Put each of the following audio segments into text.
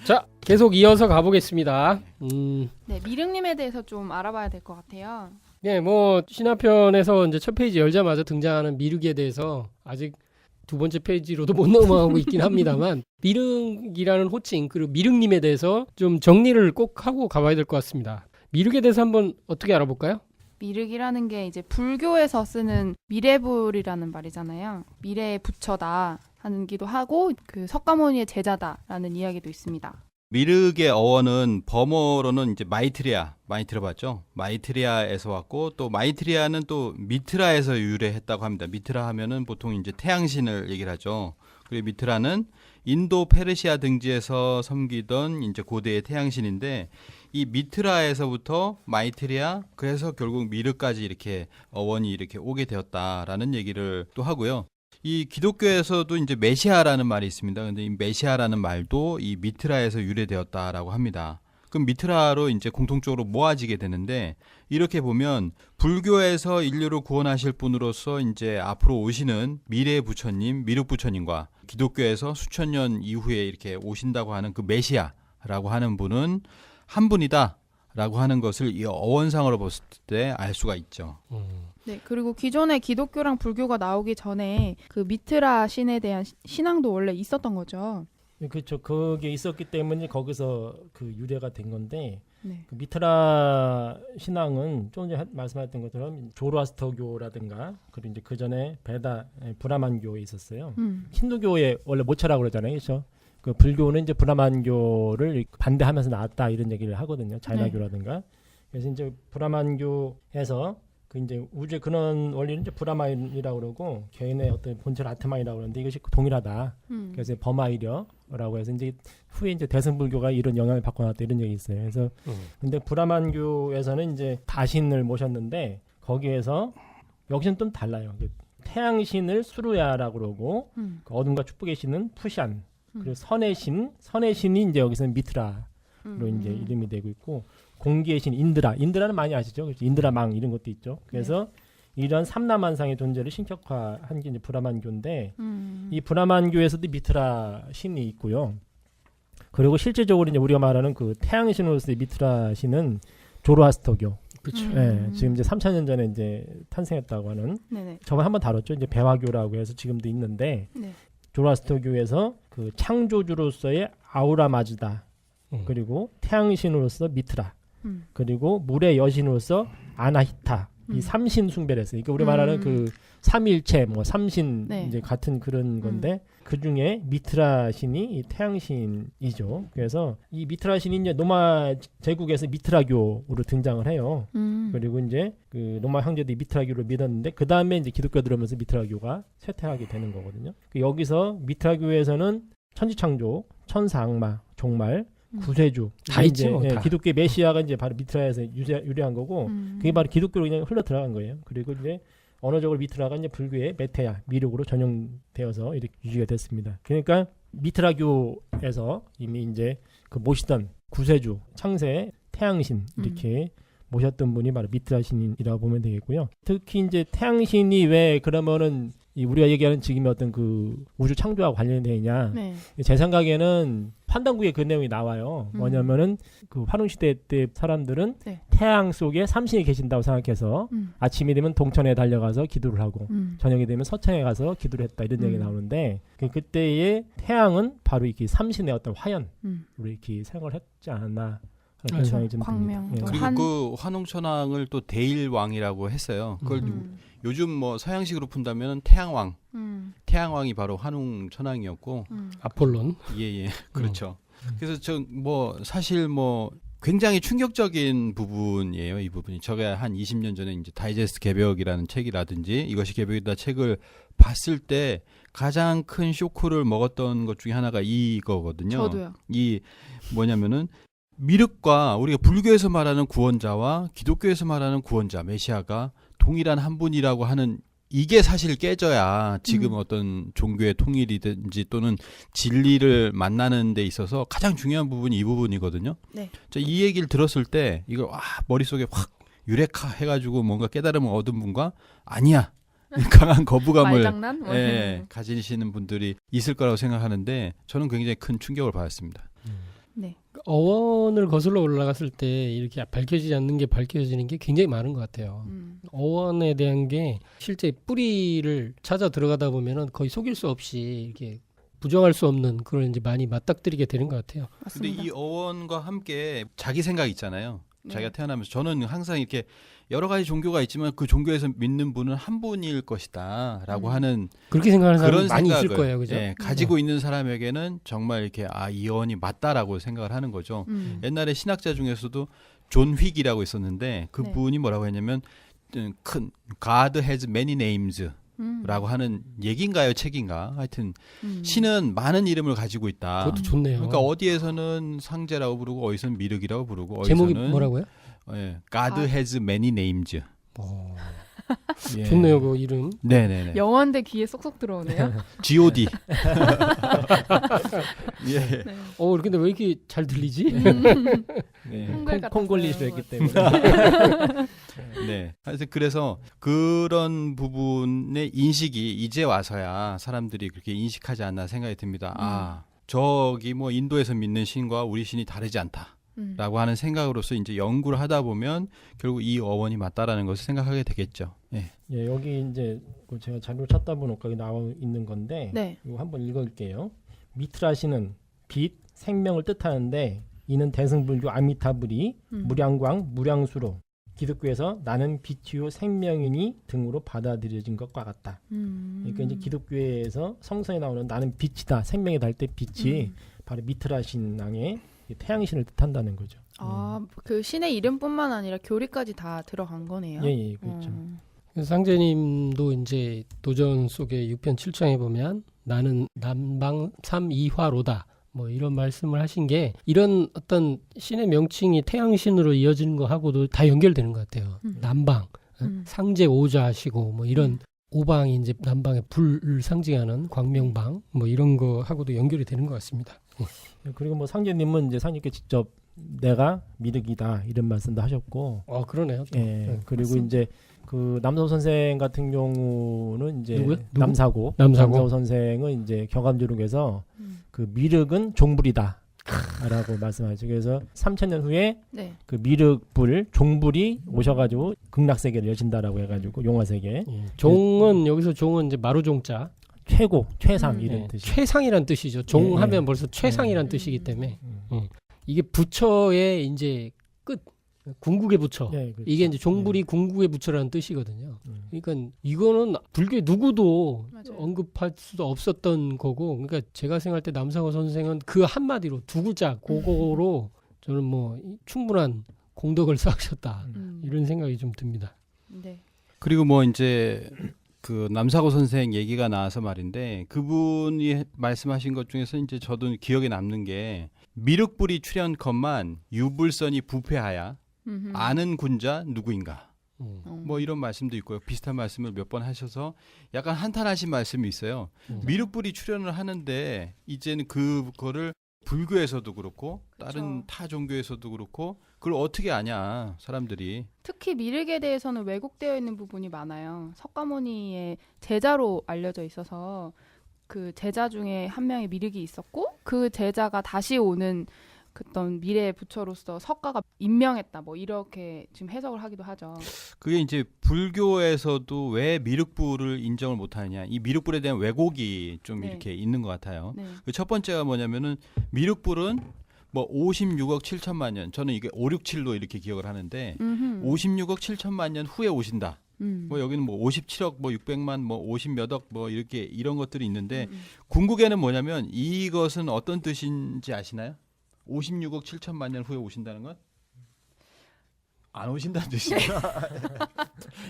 자, 계속 이어서 가보겠습니다. 네, 미륵님에 대해서 좀 알아봐야 될 것 같아요. 네, 뭐 신화편에서 이제 첫 페이지 열자마자 등장하는 미륵에 대해서 아직 두 번째 페이지로도 못 넘어가고 있긴 합니다만 미륵이라는 호칭 그리고 미륵님에 대해서 좀 정리를 꼭 하고 가봐야 될 것 같습니다. 미륵에 대해서 한번 어떻게 알아볼까요? 미륵이라는 게 이제 불교에서 쓰는 미래불이라는 말이잖아요. 미래의 부처다 하는기도 하고 그 석가모니의 제자다라는 이야기도 있습니다. 미륵의 어원은 범어로는 이제 마이트리아 많이 들어봤죠? 마이트리아에서 왔고 또 마이트리아는 또 미트라에서 유래했다고 합니다. 미트라 하면은 보통 이제 태양신을 얘기를 하죠. 그리고 미트라는 인도 페르시아 등지에서 섬기던 이제 고대의 태양신인데 이 미트라에서부터 마이트리아 그래서 결국 미륵까지 이렇게 어원이 이렇게 오게 되었다라는 얘기를 또 하고요. 이 기독교에서도 이제 메시아라는 말이 있습니다. 근데 이 메시아라는 말도 이 미트라에서 유래되었다라고 합니다. 그럼 미트라로 이제 공통적으로 모아지게 되는데 이렇게 보면 불교에서 인류를 구원하실 분으로서 이제 앞으로 오시는 미래의 부처님, 미륵 부처님과 기독교에서 수천 년 이후에 이렇게 오신다고 하는 그 메시아라고 하는 분은 한 분이다라고 하는 것을 이 어원상으로 봤을 때 알 수가 있죠. 네, 그리고 기존에 기독교랑 불교가 나오기 전에 그 미트라 신에 대한 신앙도 원래 있었던 거죠. 그렇죠. 그게 있었기 때문에 거기서 그 유래가 된 건데 네. 그 미트라 신앙은 좀 전에 말씀하셨던 것처럼 조로아스터교라든가 그리고 이제 그 전에 베다 브라만교에 있었어요. 힌두교에 원래 모차라고 그러잖아요, 그렇죠? 그 불교는 이제 브라만교를 반대하면서 나왔다 이런 얘기를 하거든요. 자이나교라든가. 그래서 이제 브라만교에서 그 이제 우주의 근원 원리는 이제 브라만이라고 그러고 개인의 어떤 본질 아트만이라고 그러는데 이것이 동일하다. 그래서 버마이려라고 해서 이제 후에 이제 대승불교가 이런 영향을 받고 나왔다 이런 얘기 있어요. 그래서 근데 브라만교에서는 이제 다신을 모셨는데 거기에서 여기는 좀 달라요. 태양신을 수루야라고 그러고 그 어둠과 축복의 신은 푸샨 그리고 선의 신이 이제 여기서는 미트라로 이제 이름이 되고 있고 공기의 신 인드라는 많이 아시죠? 그렇죠? 인드라망 이런 것도 있죠. 그래서 이런 삼라만상의 존재를 신격화한 게 이제 브라만교인데 이 브라만교에서도 미트라 신이 있고요. 그리고 실제적으로 이제 우리가 말하는 그 태양신으로서의 미트라 신은 조로아스터교. 그렇죠. 네, 지금 이제 3,000년 전에 이제 탄생했다고 하는. 네네. 저번에 한번 다뤘죠. 이제 배화교라고 해서 지금도 있는데 네. 조로아스터교에서 그 창조주로서의 아우라마즈다. 그리고 태양신으로서 미트라. 그리고 물의 여신으로서 아나히타. 이 삼신 숭배를 했어요. 그러니까 우리 말하는 그 삼일체, 뭐 삼신 네. 이제 같은 그런 건데 그 중에 미트라 신이 이 태양신이죠. 그래서 이 미트라 신이 이제 로마 제국에서 미트라교로 등장을 해요. 그리고 이제 그 로마 황제들이 미트라교를 믿었는데 그 다음에 이제 기독교 들어오면서 미트라교가 쇠퇴하게 되는 거거든요. 여기서 미트라교에서는 천지창조, 천사악마, 종말 구세주 다 있죠. 예, 다. 기독교의 메시아가 이제 바로 미트라에서 유래한 거고 그게 바로 기독교로 그냥 흘러 들어간 거예요. 그리고 이제 언어적으로 미트라가 이제 불교의 메테야 미륵으로 전용되어서 이렇게 유지가 됐습니다. 그러니까 미트라교에서 이미 이제 그 모시던 구세주, 창세, 태양신 이렇게 모셨던 분이 바로 미트라 신이라고 보면 되겠고요. 특히 이제 태양신이 왜 그러면은 이 우리가 얘기하는 지금의 어떤 그 우주 창조와 관련되냐? 네. 제 생각에는 판단국에 그 내용이 나와요. 뭐냐면은 그 환웅 시대 때 사람들은 네. 태양 속에 삼신이 계신다고 생각해서 아침이 되면 동천에 달려가서 기도를 하고 저녁이 되면 서천에 가서 기도를 했다 이런 얘기 나오는데 그때의 태양은 바로 이렇게 삼신의 어떤 화연으로 이렇게 생각을 했지 않았나 그런 생각이 좀 광명. 듭니다. 예. 그리고 그 환웅천왕을 또 대일왕이라고 했어요. 그걸 요즘 뭐 서양식으로 푼다면 태양왕. 태양왕이 바로 환웅천왕이었고 아폴론. 예, 그렇죠. 그래서 저 뭐 사실 뭐 굉장히 충격적인 부분이에요. 이 부분이 제가 한 20년 전에 이제 다이제스트 개벽이라는 책이라든지 이것이 개벽이다 책을 봤을 때 가장 큰 쇼크를 먹었던 것 중에 하나가 이거거든요. 저도요. 이 뭐냐면은 미륵과 우리가 불교에서 말하는 구원자와 기독교에서 말하는 구원자 메시아가 동일한 한 분이라고 하는 이게 사실 깨져야 지금 어떤 종교의 통일이든지 또는 진리를 만나는 데 있어서 가장 중요한 부분이 이 부분이거든요. 네. 이 얘기를 들었을 때 이걸 머릿속에 확 유레카 해가지고 뭔가 깨달음을 얻은 분과 아니야. 강한 거부감을 말장난? 가지시는 분들이 있을 거라고 생각하는데 저는 굉장히 큰 충격을 받았습니다. 네. 어원을 거슬러 올라갔을 때 이렇게 밝혀지지 않는 게 밝혀지는 게 굉장히 많은 것 같아요. 어원에 대한 게 실제 뿌리를 찾아 들어가다 보면은 거의 속일 수 없이 이렇게 부정할 수 없는 그걸 이제 많이 맞닥뜨리게 되는 것 같아요. 근데 맞습니다. 이 어원과 함께 자기 생각 있잖아요. 네. 자기가 태어나면서 저는 항상 이렇게 여러 가지 종교가 있지만 그 종교에서 믿는 분은 한 분일 것이다라고 하는 그렇게 생각하는 사람이 그런 많이 생각을 있을 거예요, 그죠? 예, 가지고 있는 사람에게는 정말 이렇게 이 어원이 맞다라고 생각을 하는 거죠. 옛날에 신학자 중에서도 존 휙이라고 있었는데 그분이 뭐라고 했냐면 큰 God has many names 라고 하는 얘기인가요 책인가 하여튼 신은 많은 이름을 가지고 있다. 그것도 좋네요. 그러니까 어디에서는 상제라고 부르고 어디서는 미륵이라고 부르고 제목이 어디서는 뭐라고요? God has many names. 예. 좋네요, 그 이름. 네네네. 영어인데 귀에 쏙쏙 들어오네요. G.O.D. 예. 네. 근데 왜 이렇게 잘 들리지? 네. 한글 콩글리시로 같았어요. 했기 때문에. 네. 하여튼 그래서 그런 부분의 인식이 이제 와서야 사람들이 그렇게 인식하지 않나 생각이 듭니다. 저기 뭐 인도에서 믿는 신과 우리 신이 다르지 않다. 라고 하는 생각으로서 이제 연구를 하다 보면 결국 이 어원이 맞다라는 것을 생각하게 되겠죠. 예. 예, 여기 이제 제가 자료 찾다 보니까 여기 나와 있는 건데 네. 이거 한번 읽을게요. 미트라시는 빛, 생명을 뜻하는데 이는 대승불교 아미타불이 무량광, 무량수로 기독교에서 나는 빛이요 생명이니 등으로 받아들여진 것과 같다. 그러니까 이제 기독교에서 성서에 나오는 나는 빛이다, 생명이 달 때 빛이 바로 미트라신앙의 태양신을 뜻한다는 거죠. 그 신의 이름뿐만 아니라 교리까지 다 들어간 거네요. 예, 그렇죠. 상제님도 이제 도전 속의 6편 7장에 보면 나는 남방 삼이화로다 뭐 이런 말씀을 하신 게 이런 어떤 신의 명칭이 태양신으로 이어지는 거하고도 다 연결되는 것 같아요. 남방, 상제 오자하시고 뭐 이런 오방이 이제 남방의 불을 상징하는 광명방 뭐 이런 거하고도 연결이 되는 것 같습니다. 그리고 뭐 상제님은 이제 상님께 직접 내가 미륵이다 이런 말씀도 하셨고, 그러네요. 또. 예, 그리고 맞습니다. 이제 그 남사호 선생 같은 경우는 이제 누구요? 누구? 남사고 선생은 이제 경감조록에서 그 미륵은 종불이다. 라고 말씀하죠. 그래서 3000년 후에 네. 그 미륵불 종불이 오셔가지고 극락세계를 여신다라고 해가지고 용화세계 종은 여기서 종은 이제 마루종자 최고 최상 이런 뜻이. 최상이란 뜻이죠. 종하면 예. 벌써 최상이란 뜻이기 때문에 이게 부처의 이제 끝 궁극의 부처. 예, 그렇죠. 이게 이제 종불이 궁극의 부처라는 뜻이거든요. 그러니까 이거는 불교에 누구도 맞아요. 언급할 수도 없었던 거고, 그러니까 제가 생각할 때 남상호 선생은 그 한마디로 두 글자 그거로 저는 뭐 충분한 공덕을 쌓으셨다 이런 생각이 좀 듭니다. 네. 그리고 뭐 이제 그 남사고 선생 얘기가 나와서 말인데 그분이 말씀하신 것 중에서 이제 저도 기억에 남는 게 미륵불이 출현컨만 유불선이 부패하야 아는 군자 누구인가 뭐 이런 말씀도 있고요. 비슷한 말씀을 몇 번 하셔서 약간 한탄하신 말씀이 있어요. 미륵불이 출현을 하는데 이제는 그거를 불교에서도 그렇고 다른 타 종교에서도 그렇고 그걸 어떻게 아냐 사람들이. 특히 미륵에 대해서는 왜곡되어 있는 부분이 많아요. 석가모니의 제자로 알려져 있어서 그 제자 중에 한 명의 미륵이 있었고 그 제자가 다시 오는 어떤 미래의 부처로서 석가가 임명했다 뭐 이렇게 지금 해석을 하기도 하죠. 그게 이제 불교에서도 왜 미륵불을 인정을 못하느냐 이 미륵불에 대한 왜곡이 좀 네. 이렇게 있는 것 같아요. 네. 그 첫 번째가 뭐냐면은 미륵불은 뭐 56억 7천만 년 저는 이게 567로 이렇게 기억을 하는데 56억 7천만 년 후에 오신다. 뭐 여기는 뭐 57억 뭐 600만 뭐 50몇 억 뭐 이렇게 이런 것들이 있는데 궁극에는 뭐냐면 이것은 어떤 뜻인지 아시나요? 56억 7천만 년 후에 오신다는 건? 안 오신다는 뜻이에요.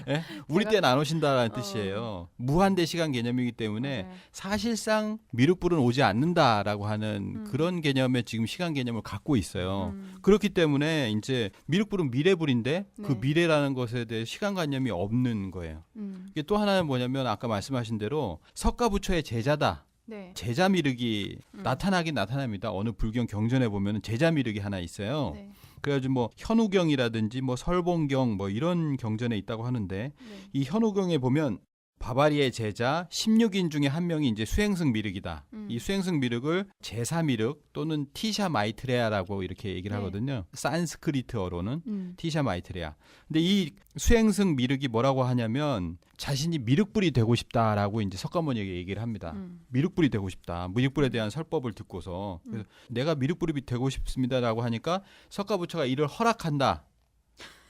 네? 우리 때는 안 오신다라는 뜻이에요. 무한대 시간 개념이기 때문에 맞아요. 사실상 미륵불은 오지 않는다라고 하는 그런 개념의 지금 시간 개념을 갖고 있어요. 그렇기 때문에 이제 미륵불은 미래불인데 그 네. 미래라는 것에 대해 시간관념이 없는 거예요. 이게 또 하나는 뭐냐면 아까 말씀하신 대로 석가부처의 제자다. 네. 제자 미륵이 나타나긴 나타납니다. 어느 불경 경전에 보면 제자 미륵이 하나 있어요. 네. 그래가지고 뭐 현우경이라든지 뭐 설봉경 뭐 이런 경전에 있다고 하는데 네. 이 현우경에 보면 바바리의 제자 16인 중에 한 명이 이제 수행승 미륵이다. 음. 이 수행승 미륵을 제사 미륵 또는 티샤 마이트레아라고 이렇게 얘기를 네. 하거든요. 산스크리트어로는 음. 티샤 마이트레아. 근데 이 수행승 미륵이 뭐라고 하냐면 자신이 미륵불이 되고 싶다라고 이제 석가모니에게 얘기를 합니다. 미륵불이 되고 싶다. 미륵불에 대한 설법을 듣고서 그래서 내가 미륵불이 되고 싶습니다라고 하니까 석가부처가 이를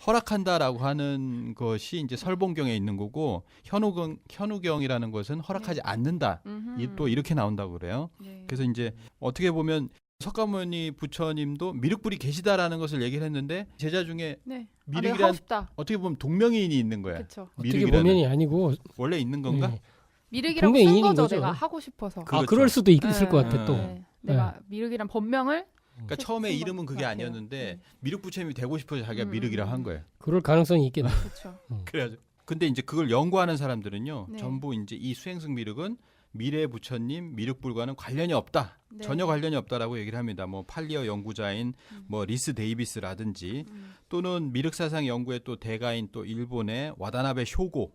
허락한다라고 하는 것이 이제 설본경에 있는 거고 현우경이라는 것은 허락하지 않는다. 또 이렇게 나온다고 그래요. 네. 그래서 이제 어떻게 보면 석가모니 부처님도 미륵불이 계시다라는 것을 얘기를 했는데 제자 중에 네. 내가 미륵이란 하고 싶다. 어떻게 보면 동명이인이 있는 거야. 그렇죠. 어떻게 미륵이라는 보면이 아니고 원래 있는 건가? 네. 미륵이라고 분명히 쓴 인인 거죠. 거죠. 내가 하고 싶어서. 그렇죠. 그럴 수도 있을 네. 것 같아 또. 네. 내가 미륵이란 본명을 그러니까 쓴 처음에 것 이름은 그게 같아요. 아니었는데 미륵 부처님이 되고 싶어서 자기가 음, 미륵이라고 한 거예요. 그럴 가능성이 있겠네. 그렇죠. 그래가지고 근데 이제 그걸 연구하는 사람들은요, 네. 전부 이제 이 수행승 미륵은 미래 부처님 미륵불과는 관련이 없다. 네. 전혀 관련이 없다라고 얘기를 합니다. 뭐 팔리어 연구자인 뭐 리스 데이비스라든지 또는 미륵 사상 연구의 또 대가인 또 일본의 와다나베 쇼코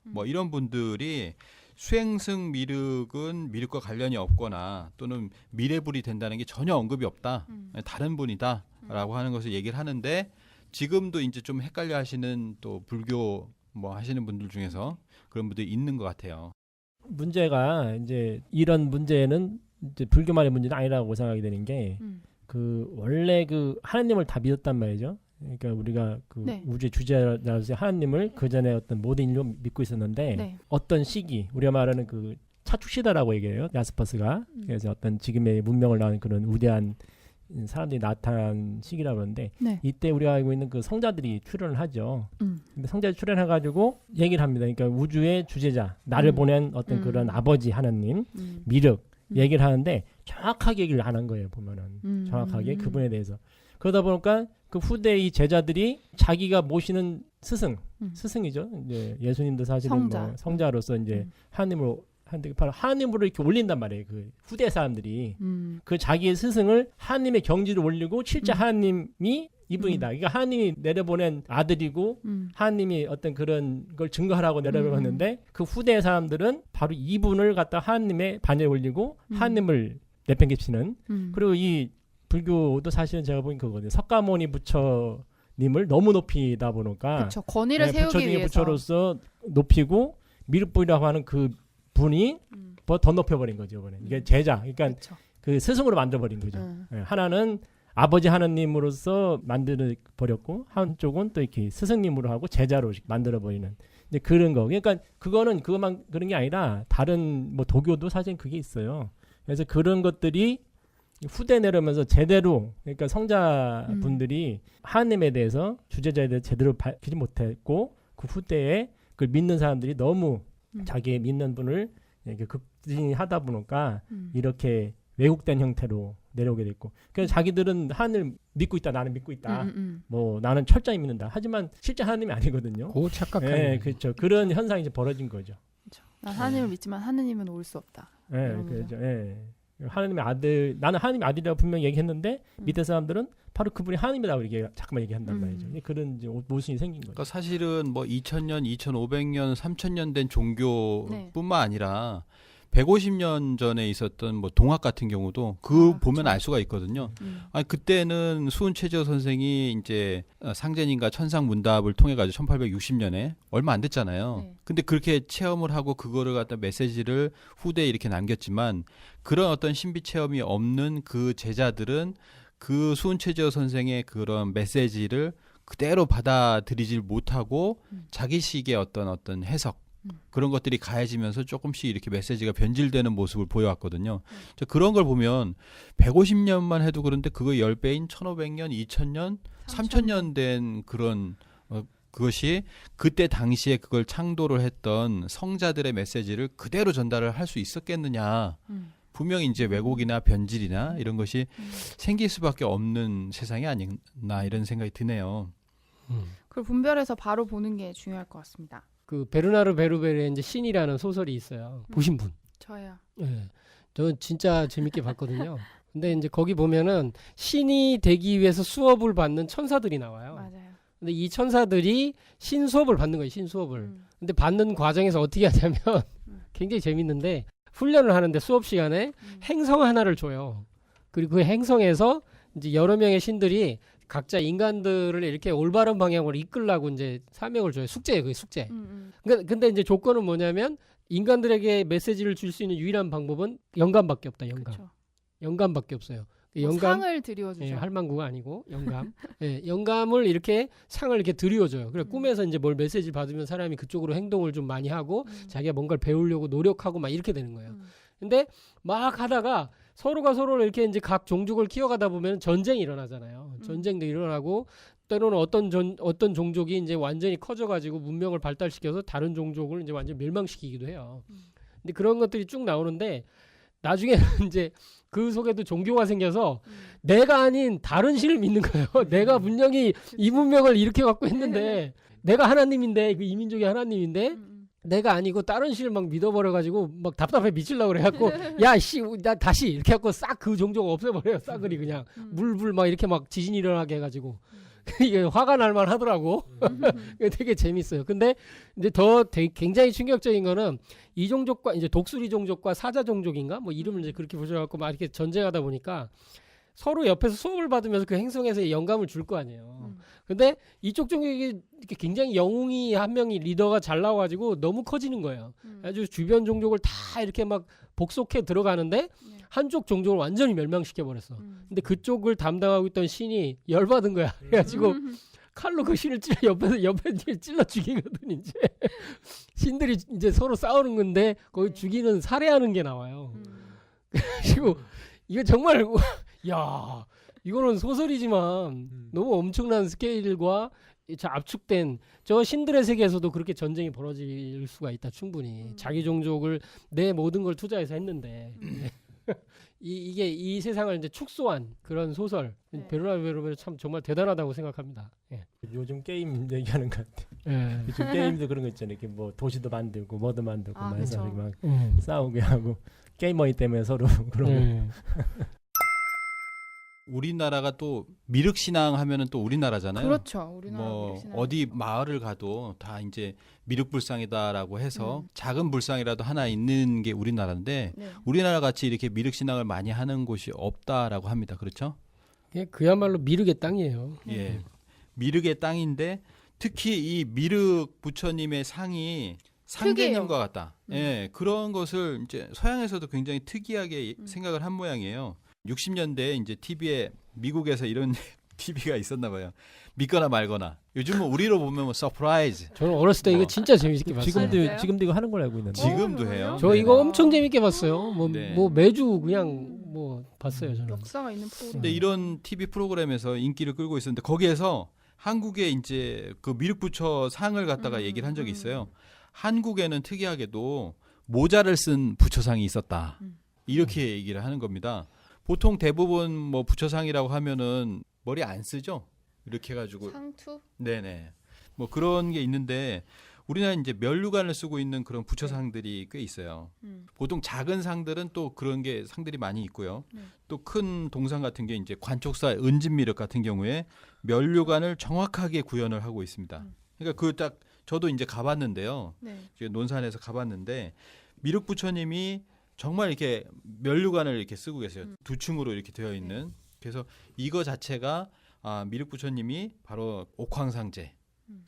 뭐 이런 분들이 수행승 미륵은 미륵과 관련이 없거나 또는 미래불이 된다는 게 전혀 언급이 없다. 다른 분이다라고 하는 것을 얘기를 하는데 지금도 이제 좀 헷갈려 하시는 또 불교 뭐 하시는 분들 중에서 그런 분들이 있는 것 같아요. 문제가 이제 이런 문제는 이제 불교만의 문제는 아니라고 생각이 되는 게 그 원래 그 하나님을 다 믿었단 말이죠. 그러니까 우리가 그 네. 우주의 주제라서 하나님을 그 전에 어떤 모든 인류 믿고 있었는데 네. 어떤 시기 우리가 말하는 그 차축 시대라고 얘기해요. 야스퍼스가 그래서 어떤 지금의 문명을 낳은 그런 위대한 사람들이 나타난 시기라고 하는데 네. 이때 우리가 알고 있는 그 성자들이 출연을 하죠. 근데 성자들이 출연해가지고 얘기를 합니다. 그러니까 우주의 주제자 나를 보낸 어떤 그런 아버지 하나님 미륵 얘기를 하는데 정확하게 얘기를 안 한 거예요. 보면은 정확하게 그분에 대해서 그러다 보니까 그 후대의 제자들이 자기가 모시는 스승이죠. 이제 예수님도 사실은 성자. 뭐 성자로서 이제 하나님으로 한데 바로 하나님으로 이렇게 올린단 말이에요. 그 후대 사람들이 그 자기의 스승을 하나님의 경지로 올리고 실제 하나님이 이분이다. 그러니까 하나님이 내려보낸 아들이고 하나님이 어떤 그런 걸 증거하라고 내려보냈는데 그 후대 사람들은 바로 이분을 갖다 하나님의 반열에 올리고 하나님을 내팽개치는 그리고 이 불교도 사실은 제가 보긴 그거거든요. 석가모니 부처님을 너무 높이다 보니까 그렇죠. 권위를 네, 세우기 부처 중에 위해서. 부처로서 높이고 미륵불이라고 하는 그 분이 더 높여버린 거죠. 이번에 이게 제자, 그러니까 그렇죠. 그 스승으로 만들어버린 거죠. 예, 하나는 아버지 하나님으로서 만들어 버렸고 한쪽은 또 이렇게 스승님으로 하고 제자로 만들어 버리는 이제 그런 거. 그러니까 그거는 그것만 그런 게 아니라 다른 뭐 도교도 사실 그게 있어요. 그래서 그런 것들이 후대 내려오면서 제대로 그러니까 성자분들이 하나님에 대해서 주제자에 대해서 제대로 밝히지 못했고 그 후대에 그걸 믿는 사람들이 너무 자기 믿는 분을 이렇게 급진하다 보니까 이렇게 왜곡된 형태로 내려오게 됐고 그래서 자기들은 하나님을 믿고 있다 나는 믿고 있다 뭐 나는 철저히 믿는다 하지만 실제 하나님이 아니거든요. 그 착각하는 예, 거죠. 그렇죠. 그런 현상이 이제 벌어진 거죠. 그렇죠. 난 하나님을 믿지만 하느님은 올 수 없다. 예, 이런 그렇죠. 예. 하나님의 아들 나는 하나님의 아들이라고 분명히 얘기했는데 밑에 사람들은 바로 그분이 하나님이라고 이렇게 자꾸만 얘기한단 말이죠. 그런 이제 모순이 생긴 거죠. 그러니까 사실은 뭐 2000년, 2500년, 3000년 된 종교뿐만 아니라 150년 전에 있었던 뭐 동학 같은 경우도 보면 알 수가 있거든요. 아니 그때는 수은최저 선생이 이제 상제님과 천상문답을 통해 가지고 1860년에 얼마 안 됐잖아요. 네. 근데 그렇게 체험을 하고 그거를 갖다 메시지를 후대에 이렇게 남겼지만 그런 어떤 신비 체험이 없는 그 제자들은 그 수은최저 선생의 그런 메시지를 그대로 받아들이질 못하고 자기식의 어떤 해석 그런 것들이 가해지면서 조금씩 이렇게 메시지가 변질되는 모습을 보여왔거든요. 그런 걸 보면 150년만 해도 그런데 그거 10배인 1500년, 2000년, 3000년 된 그런 그것이 그때 당시에 그걸 창도를 했던 성자들의 메시지를 그대로 전달을 할 수 있었겠느냐. 분명히 이제 왜곡이나 변질이나 이런 것이 생길 수밖에 없는 세상이 아니나 이런 생각이 드네요. 그걸 분별해서 바로 보는 게 중요할 것 같습니다. 그 베르나르 베르베르의 이제 신이라는 소설이 있어요. 보신 분? 저요. 예. 저 진짜 재밌게 봤거든요. 근데 이제 거기 보면은 신이 되기 위해서 수업을 받는 천사들이 나와요. 맞아요. 근데 이 천사들이 신수업을 받는 거예요. 신수업을. 근데 받는 과정에서 어떻게 하냐면 굉장히 재밌는데 훈련을 하는데 수업 시간에 행성 하나를 줘요. 그리고 그 행성에서 이제 여러 명의 신들이 각자 인간들을 이렇게 올바른 방향으로 이끌라고 이제 사명을 줘요. 숙제예요. 그게 숙제. 근데 이제 조건은 뭐냐면 인간들에게 메시지를 줄 수 있는 유일한 방법은 영감밖에 없다. 영감. 그쵸. 영감밖에 없어요. 뭐 영감 상을 드리워주죠. 예, 할망구가 아니고 영감. 예, 영감을 이렇게 상을 이렇게 드리워줘요. 그래 꿈에서 이제 뭘 메시지를 받으면 사람이 그쪽으로 행동을 좀 많이 하고 자기가 뭔가를 배우려고 노력하고 막 이렇게 되는 거예요. 근데 막 하다가 서로가 서로를 이렇게 이제 각 종족을 키워가다 보면 전쟁이 일어나잖아요. 전쟁도 일어나고 때로는 어떤 종족이 이제 완전히 커져가지고 문명을 발달시켜서 다른 종족을 이제 완전 멸망시키기도 해요. 근데 그런 것들이 쭉 나오는데 나중에는 이제 그 속에도 종교가 생겨서 내가 아닌 다른 신을 믿는 거예요. 내가 분명히 이 문명을 이렇게 갖고 했는데 내가 하나님인데 그 이민족이 하나님인데 내가 아니고 다른 신을 막 믿어버려가지고 막 답답해 미치려고 그래갖고 야씨 나 다시 이렇게 해갖고 싹 그 종족 없애버려요. 싸그리 그냥 물불 막 이렇게 막 지진 일어나게 해가지고 이게 화가 날만 하더라고. 되게 재밌어요. 근데 이제 굉장히 충격적인 거는 이 종족과 이제 독수리 종족과 사자 종족인가 뭐 이름을 이제 그렇게 붙여갖고 막 이렇게 전쟁하다 보니까 서로 옆에서 수업을 받으면서 그 행성에서 영감을 줄 거 아니에요. 근데 이쪽 종족이 이렇게 굉장히 영웅이 한 명이 리더가 잘 나와가지고 너무 커지는 거예요. 아주 주변 종족을 다 이렇게 막 복속해 들어가는데 한쪽 종족을 완전히 멸망시켜 버렸어. 근데 그쪽을 담당하고 있던 신이 열받은 거야. 그래가지고 칼로 그 신을 옆에 찔러 죽이거든 이제. 신들이 이제 서로 싸우는 건데 거기 죽이는 살해하는 게 나와요. 그리고 이거 정말 야 이거는 소설이지만 너무 엄청난 스케일과 압축된 저 신들의 세계에서도 그렇게 전쟁이 벌어질 수가 있다. 충분히 자기 종족을 내 모든 걸 투자해서 했는데 이게 이 세상을 이제 축소한 그런 소설. 베르나 베르베르 참 정말 대단하다고 생각합니다. 예. 요즘 게임 얘기하는 것 같아. 예. 요즘 게임도 그런 거 있잖아요. 이렇게 뭐 도시도 만들고 뭐도 만들고 막 해서 그쵸. 이렇게 막 싸우게 하고 게이머이 때문에 서로 그러고. 우리나라가 또 미륵신앙 하면은 또 우리나라잖아요. 그렇죠. 우리나라 뭐 미륵신앙. 어디 마을을 가도 다 이제 미륵불상이다라고 해서 작은 불상이라도 하나 있는 게 우리나라인데 네. 우리나라 같이 이렇게 미륵신앙을 많이 하는 곳이 없다라고 합니다. 그렇죠? 그야말로 미륵의 땅이에요. 예. 미륵의 땅인데 특히 이 미륵 부처님의 상이 상제님과 같다. 예. 그런 것을 이제 서양에서도 굉장히 특이하게 생각을 한 모양이에요. 60년대 이제 TV에 미국에서 이런 TV가 있었나 봐요. 믿거나 말거나. 요즘은 우리로 보면 뭐 서프라이즈. 저는 어렸을 때 이거 진짜 재밌게 봤어요. 지금도 이거 하는 걸 알고 있는데. 지금도 해요. 저 네네. 이거 엄청 재밌게 봤어요. 네. 뭐 매주 그냥 뭐 봤어요 저는. 역사가 있는 프로그램. 근데 이런 TV 프로그램에서 인기를 끌고 있었는데 거기에서 한국에 이제 그 미륵부처 상을 갖다가 얘기를 한 적이 있어요. 한국에는 특이하게도 모자를 쓴 부처상이 있었다. 이렇게 얘기를 하는 겁니다. 보통 대부분 뭐 부처상이라고 하면은 머리 안 쓰죠? 이렇게 해가지고. 상투? 네네. 뭐 그런 게 있는데 우리나라 이제 면류관을 쓰고 있는 그런 부처상들이 꽤 있어요. 보통 작은 상들은 또 그런 게 상들이 많이 있고요. 또 큰 동상 같은 게 이제 관촉사 은진미륵 같은 경우에 면류관을 정확하게 구현을 하고 있습니다. 그러니까 그 딱 저도 이제 가봤는데요. 네. 이제 논산에서 가봤는데 미륵 부처님이 정말 이렇게 면류관을 이렇게 쓰고 계세요. 두 층으로 이렇게 되어 있는. 그래서 이거 자체가 미륵 부처님이 바로 옥황상제,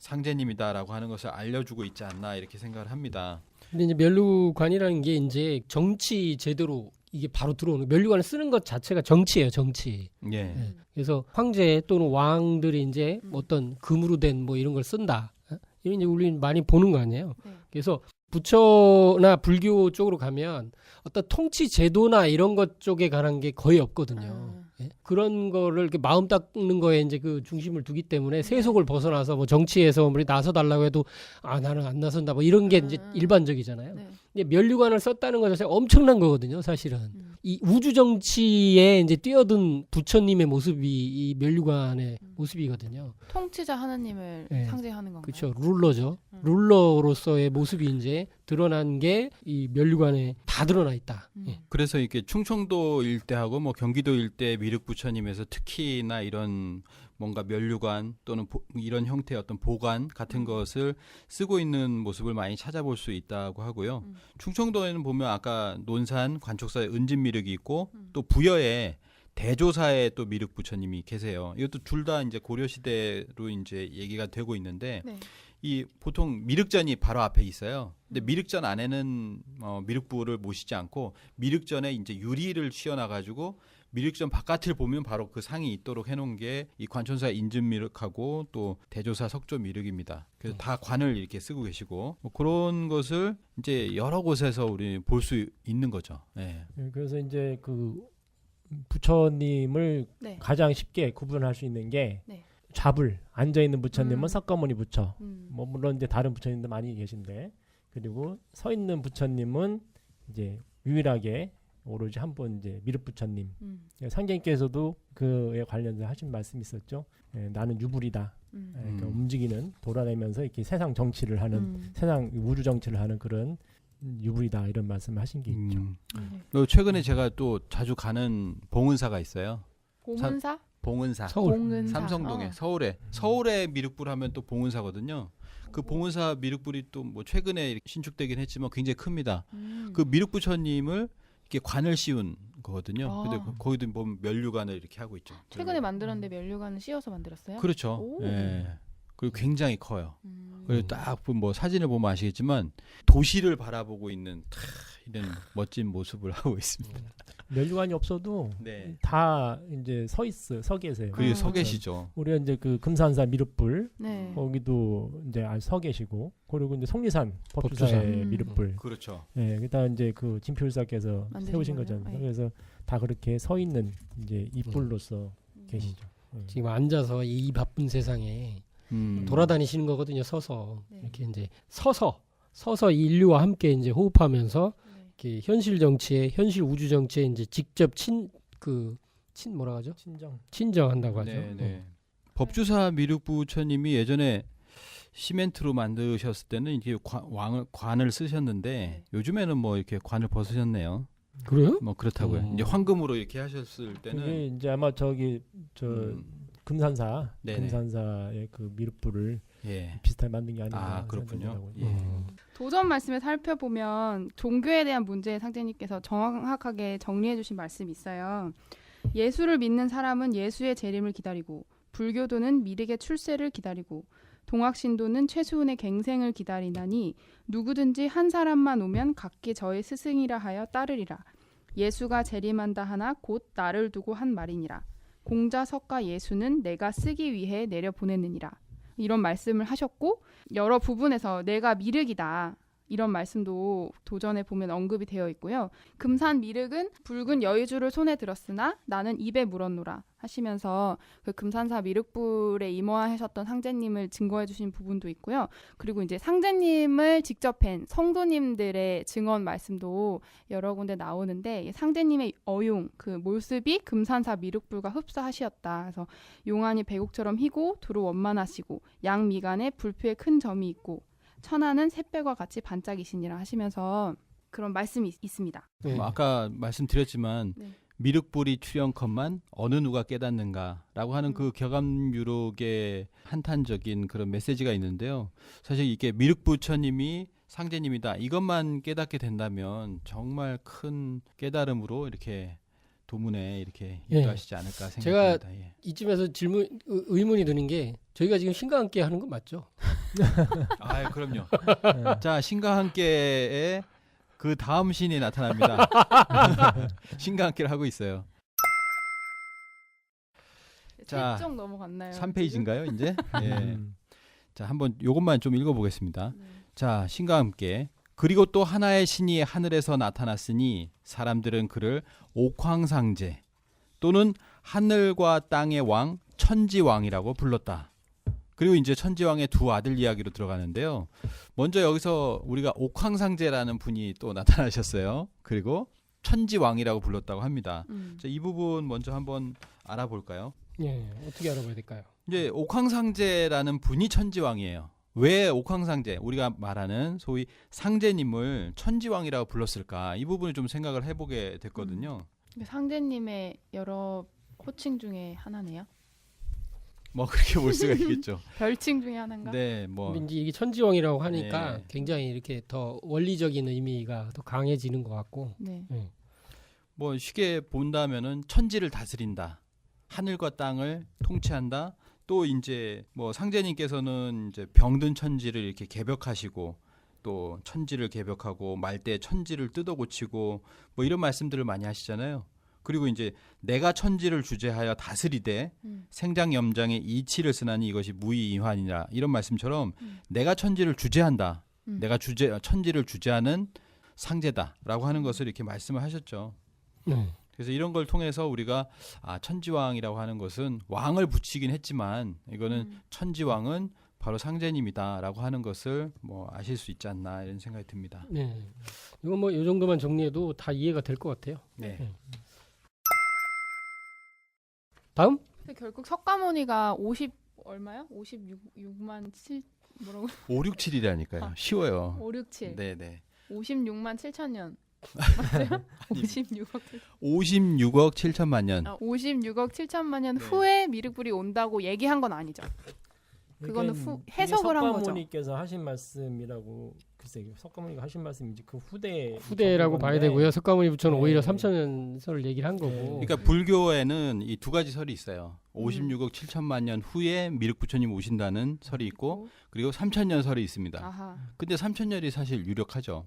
상제님이다라고 하는 것을 알려주고 있지 않나 이렇게 생각을 합니다. 근데 이제 면류관이라는 게 이제 정치 제도로 이게 바로 들어오는 면류관을 쓰는 것 자체가 정치예요, 정치. 예. 네. 그래서 황제 또는 왕들이 이제 어떤 금으로 된 뭐 이런 걸 쓴다. 이런 이제 우리는 많이 보는 거 아니에요. 네. 그래서 부처나 불교 쪽으로 가면 어떤 통치 제도나 이런 것 쪽에 관한 게 거의 없거든요. 예? 그런 거를 이렇게 마음 닦는 거에 이제 그 중심을 두기 때문에 세속을 벗어나서 뭐 정치에서 우리 나서 달라고 해도 나는 안 나선다 뭐 이런 게 이제 일반적이잖아요. 네. 근데 면류관을 썼다는 것 자체가 엄청난 거거든요, 사실은. 이 우주 정치에 이제 뛰어든 부처님의 모습이 이 면류관의 모습이거든요. 통치자 하나님을 네. 상징하는 건가요? 그렇죠. 룰러죠. 룰러로서의 모습이 이제 드러난 게 이 면류관에 다 드러나 있다. 예. 그래서 이렇게 충청도 일대하고 뭐 경기도 일대 미륵부처님에서 특히나 이런 뭔가 면류관 또는 이런 형태의 어떤 보관 같은 것을 쓰고 있는 모습을 많이 찾아볼 수 있다고 하고요. 충청도에는 보면 아까 논산 관촉사에 은진미륵이 있고 또 부여에 대조사에 또 미륵부처님이 계세요. 이것도 둘 다 이제 고려시대로 이제 얘기가 되고 있는데 네. 이 보통 미륵전이 바로 앞에 있어요. 근데 미륵전 안에는 미륵부를 모시지 않고 미륵전에 이제 유리를 씌워놔가지고 미륵전 바깥을 보면 바로 그 상이 있도록 해놓은 게 이 관촌사 인증미륵하고 또 대조사 석조미륵입니다. 그래서 다 관을 이렇게 쓰고 계시고 뭐 그런 것을 이제 여러 곳에서 우리 볼 수 있는 거죠. 네. 그래서 이제 그 부처님을 네. 가장 쉽게 구분할 수 있는 게 네. 좌불 앉아 있는 부처님은 음. 석가모니 부처. 음. 뭐 물론 이제 다른 부처님도 많이 계신데 그리고 서 있는 부처님은 이제 유일하게 오로지 한 분 이제 미륵 부처님. 상경께서도 그에 관련해서 하신 말씀이 있었죠. 나는 유불이다. 그러니까 움직이는 돌아다니면서 이렇게 세상 정치를 하는 세상 우주 정치를 하는 그런 유불이다 이런 말씀을 하신 게 있죠. 최근에 제가 또 자주 가는 봉은사가 있어요. 봉은사? 봉은사. 서울. 봉은사. 삼성동에 서울에 미륵불 하면 또 봉은사거든요. 그 봉은사 미륵불이 또 뭐 최근에 신축되긴 했지만 굉장히 큽니다. 그 미륵부처님을 이렇게 관을 씌운 거거든요. 아. 근데 거기도 보면 면류관을 이렇게 하고 있죠. 최근에 만들었는데 면류관을 씌워서 만들었어요? 그렇죠. 오. 예. 그리고 굉장히 커요. 그리고 딱 뭐 사진을 보면 아시겠지만 도시를 바라보고 있는 이런 멋진 모습을 하고 있습니다. 면류관이 없어도 네. 다 이제 서 계세요. 그게 서 아. 계시죠. 우리가 이제 그 금산사 미륵불 네. 거기도 이제 서 계시고 그리고 이제 속리산 법주사. 법주사의 미륵불. 그렇죠. 예, 그다음 이제 그 진표율사께서 만드신 세우신 거예요? 거잖아요. 네. 그래서 다 그렇게 서 있는 이제 이불로서 계시죠. 지금 앉아서 이 바쁜 세상에 돌아다니시는 거거든요. 서서 네. 이렇게 이제 서서 인류와 함께 이제 호흡하면서 네. 이렇게 현실 정치에 현실 우주 정치에 이제 직접 뭐라 하죠? 친정한다고 하죠. 네, 네. 법주사 미륵부처님이 예전에 시멘트로 만드셨을 때는 이렇게 관을 쓰셨는데 요즘에는 뭐 이렇게 관을 벗으셨네요. 그래요? 뭐 그렇다고요. 이제 황금으로 이렇게 하셨을 때는 그게 이제 아마 저기 금산사 네네. 금산사의 그 미륵불을 예. 비슷하게 만든 게 아닌가 아, 그렇군요. 생각하고요. 예. 도전 말씀을 살펴보면 종교에 대한 문제에 상제님께서 정확하게 정리해 주신 말씀이 있어요. 예수를 믿는 사람은 예수의 재림을 기다리고 불교도는 미륵의 출세를 기다리고 동학신도는 최수훈의 갱생을 기다리나니 누구든지 한 사람만 오면 각기 저의 스승이라 하여 따르리라. 예수가 재림한다 하나 곧 나를 두고 한 말이니라. 공자석가 예수는 내가 쓰기 위해 내려보냈느니라. 이런 말씀을 하셨고 여러 부분에서 내가 미륵이다. 이런 말씀도 도전에 보면 언급이 되어 있고요. 금산 미륵은 붉은 여의주를 손에 들었으나 나는 입에 물었노라 하시면서 그 금산사 미륵불에 임화하셨던 상제님을 증거해 주신 부분도 있고요. 그리고 이제 상제님을 직접 뵌 성도님들의 증언 말씀도 여러 군데 나오는데 상제님의 어용, 그 모습이 금산사 미륵불과 흡사하시었다. 그래서 용안이 백옥처럼 희고 두루 원만하시고 양 미간에 불표의 큰 점이 있고 천하는 샛별과 같이 반짝이시니라 하시면서 그런 말씀이 있습니다. 네. 뭐 아까 말씀드렸지만 네. 미륵불이 출현컨만 어느 누가 깨닫는가라고 하는 그 격암유록의 한탄적인 그런 메시지가 있는데요. 사실 이게 미륵부처님이 상제님이다 이것만 깨닫게 된다면 정말 큰 깨달음으로 이렇게 도문에 이렇게 예. 인도하시지 않을까 생각합니다. 예. 이쯤에서 의문이 드는 게 저희가 지금 신과 함께 하는 건 맞죠? 아, 그럼요. 자, 신과 함께의 그 다음 신이 나타납니다. 신과 함께를 하고 있어요. 자, 7종 넘어갔나요? 3페이지인가요, 이제? 예. 자, 한번 요것만 좀 읽어보겠습니다. 네. 자, 신과 함께. 그리고 또 하나의 신이 하늘에서 나타났으니 사람들은 그를 옥황상제 또는 하늘과 땅의 왕 천지왕이라고 불렀다. 그리고 이제 천지왕의 두 아들 이야기로 들어가는데요. 먼저 여기서 우리가 옥황상제라는 분이 또 나타나셨어요. 그리고 천지왕이라고 불렀다고 합니다. 자, 이 부분 먼저 한번 알아볼까요? 예, 어떻게 알아봐야 될까요? 이제 옥황상제라는 분이 천지왕이에요. 왜 옥황상제, 우리가 말하는 소위 상제님을 천지왕이라고 불렀을까? 이 부분을 좀 생각을 해보게 됐거든요. 상제님의 여러 호칭 중에 하나네요. 뭐 그렇게 볼 수가 있겠죠. 별칭 중에 하나인가? 네, 뭐 근데 이제 이게 천지왕이라고 하니까 네. 굉장히 이렇게 더 원리적인 의미가 더 강해지는 것 같고. 네. 뭐 쉽게 본다면은 천지를 다스린다. 하늘과 땅을 통치한다. 또 이제 뭐 상제님께서는 이제 병든 천지를 이렇게 개벽하시고 또 천지를 개벽하고 말대 천지를 뜯어 고치고 뭐 이런 말씀들을 많이 하시잖아요. 그리고 이제 내가 천지를 주재하여 다스리되 생장염장의 이치를 쓰나니 이것이 무의이환이라 이런 말씀처럼 내가 천지를 주재한다. 내가 천지를 주재하는 상제다라고 하는 것을 이렇게 말씀을 하셨죠. 그래서 이런 걸 통해서 우리가 천지왕이라고 하는 것은 왕을 붙이긴 했지만 이거는 천지왕은 바로 상제님이다라고 하는 것을 뭐 아실 수 있지 않나 이런 생각이 듭니다. 네. 이건 뭐 이 정도만 정리해도 다 이해가 될 것 같아요. 네. 다음? 근데 결국 석가모니가 50 얼마요? 56만 7 뭐라고? 567이라니까요. 아. 쉬워요. 567. 네, 네. 56만 7천 년. 맞아요? 56억 56억 7천만 년. 56억 7천만 년 네. 후에 미륵불이 온다고 얘기한 건 아니죠. 그거는 해석을 한 거죠. 석가모니께서 하신 말씀이라고 글쎄 석가모니가 하신 말씀인지 그 후대라고 봐야 되고요. 석가모니 부처는 네. 오히려 3천년설을 얘기를 한 거고. 그러니까 불교에는 이 두 가지 설이 있어요. 56억 7천만 년 후에 미륵 부처님 오신다는 설이 있고 그리고 3천년 설이 있습니다. 아하. 근데 3천년이 사실 유력하죠.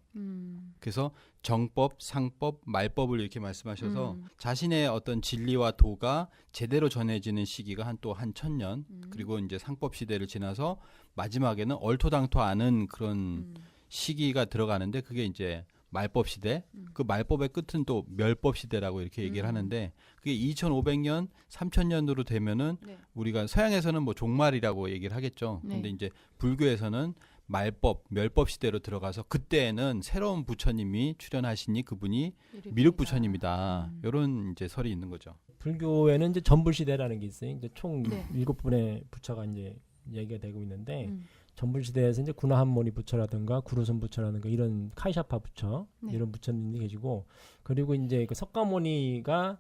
그래서 정법, 상법, 말법을 이렇게 말씀하셔서 자신의 어떤 진리와 도가 제대로 전해지는 시기가 한 또 한 1000년 그리고 이제 상법 시대를 지나서 마지막에는 얼토당토 않은 그런 시기가 들어가는데 그게 이제 말법 시대, 그 말법의 끝은 또 멸법 시대라고 이렇게 얘기를 하는데 그게 2500년, 3000년으로 되면은 네. 우리가 서양에서는 뭐 종말이라고 얘기를 하겠죠. 네. 근데 이제 불교에서는 말법, 멸법 시대로 들어가서 그때는 새로운 부처님이 출현하시니 그분이 미륵 부처님이다. 이런 이제 설이 있는 거죠. 불교에는 이제 전불시대라는 게 있어요. 이제 총 네. 7분의 부처가 이제 얘기가 되고 있는데 전불시대에서 이제 구나한모니 부처라든가 구루손 부처라든가 이런 카이샤파 부처 네. 이런 부처님이 계시고 그리고 이제 그 석가모니가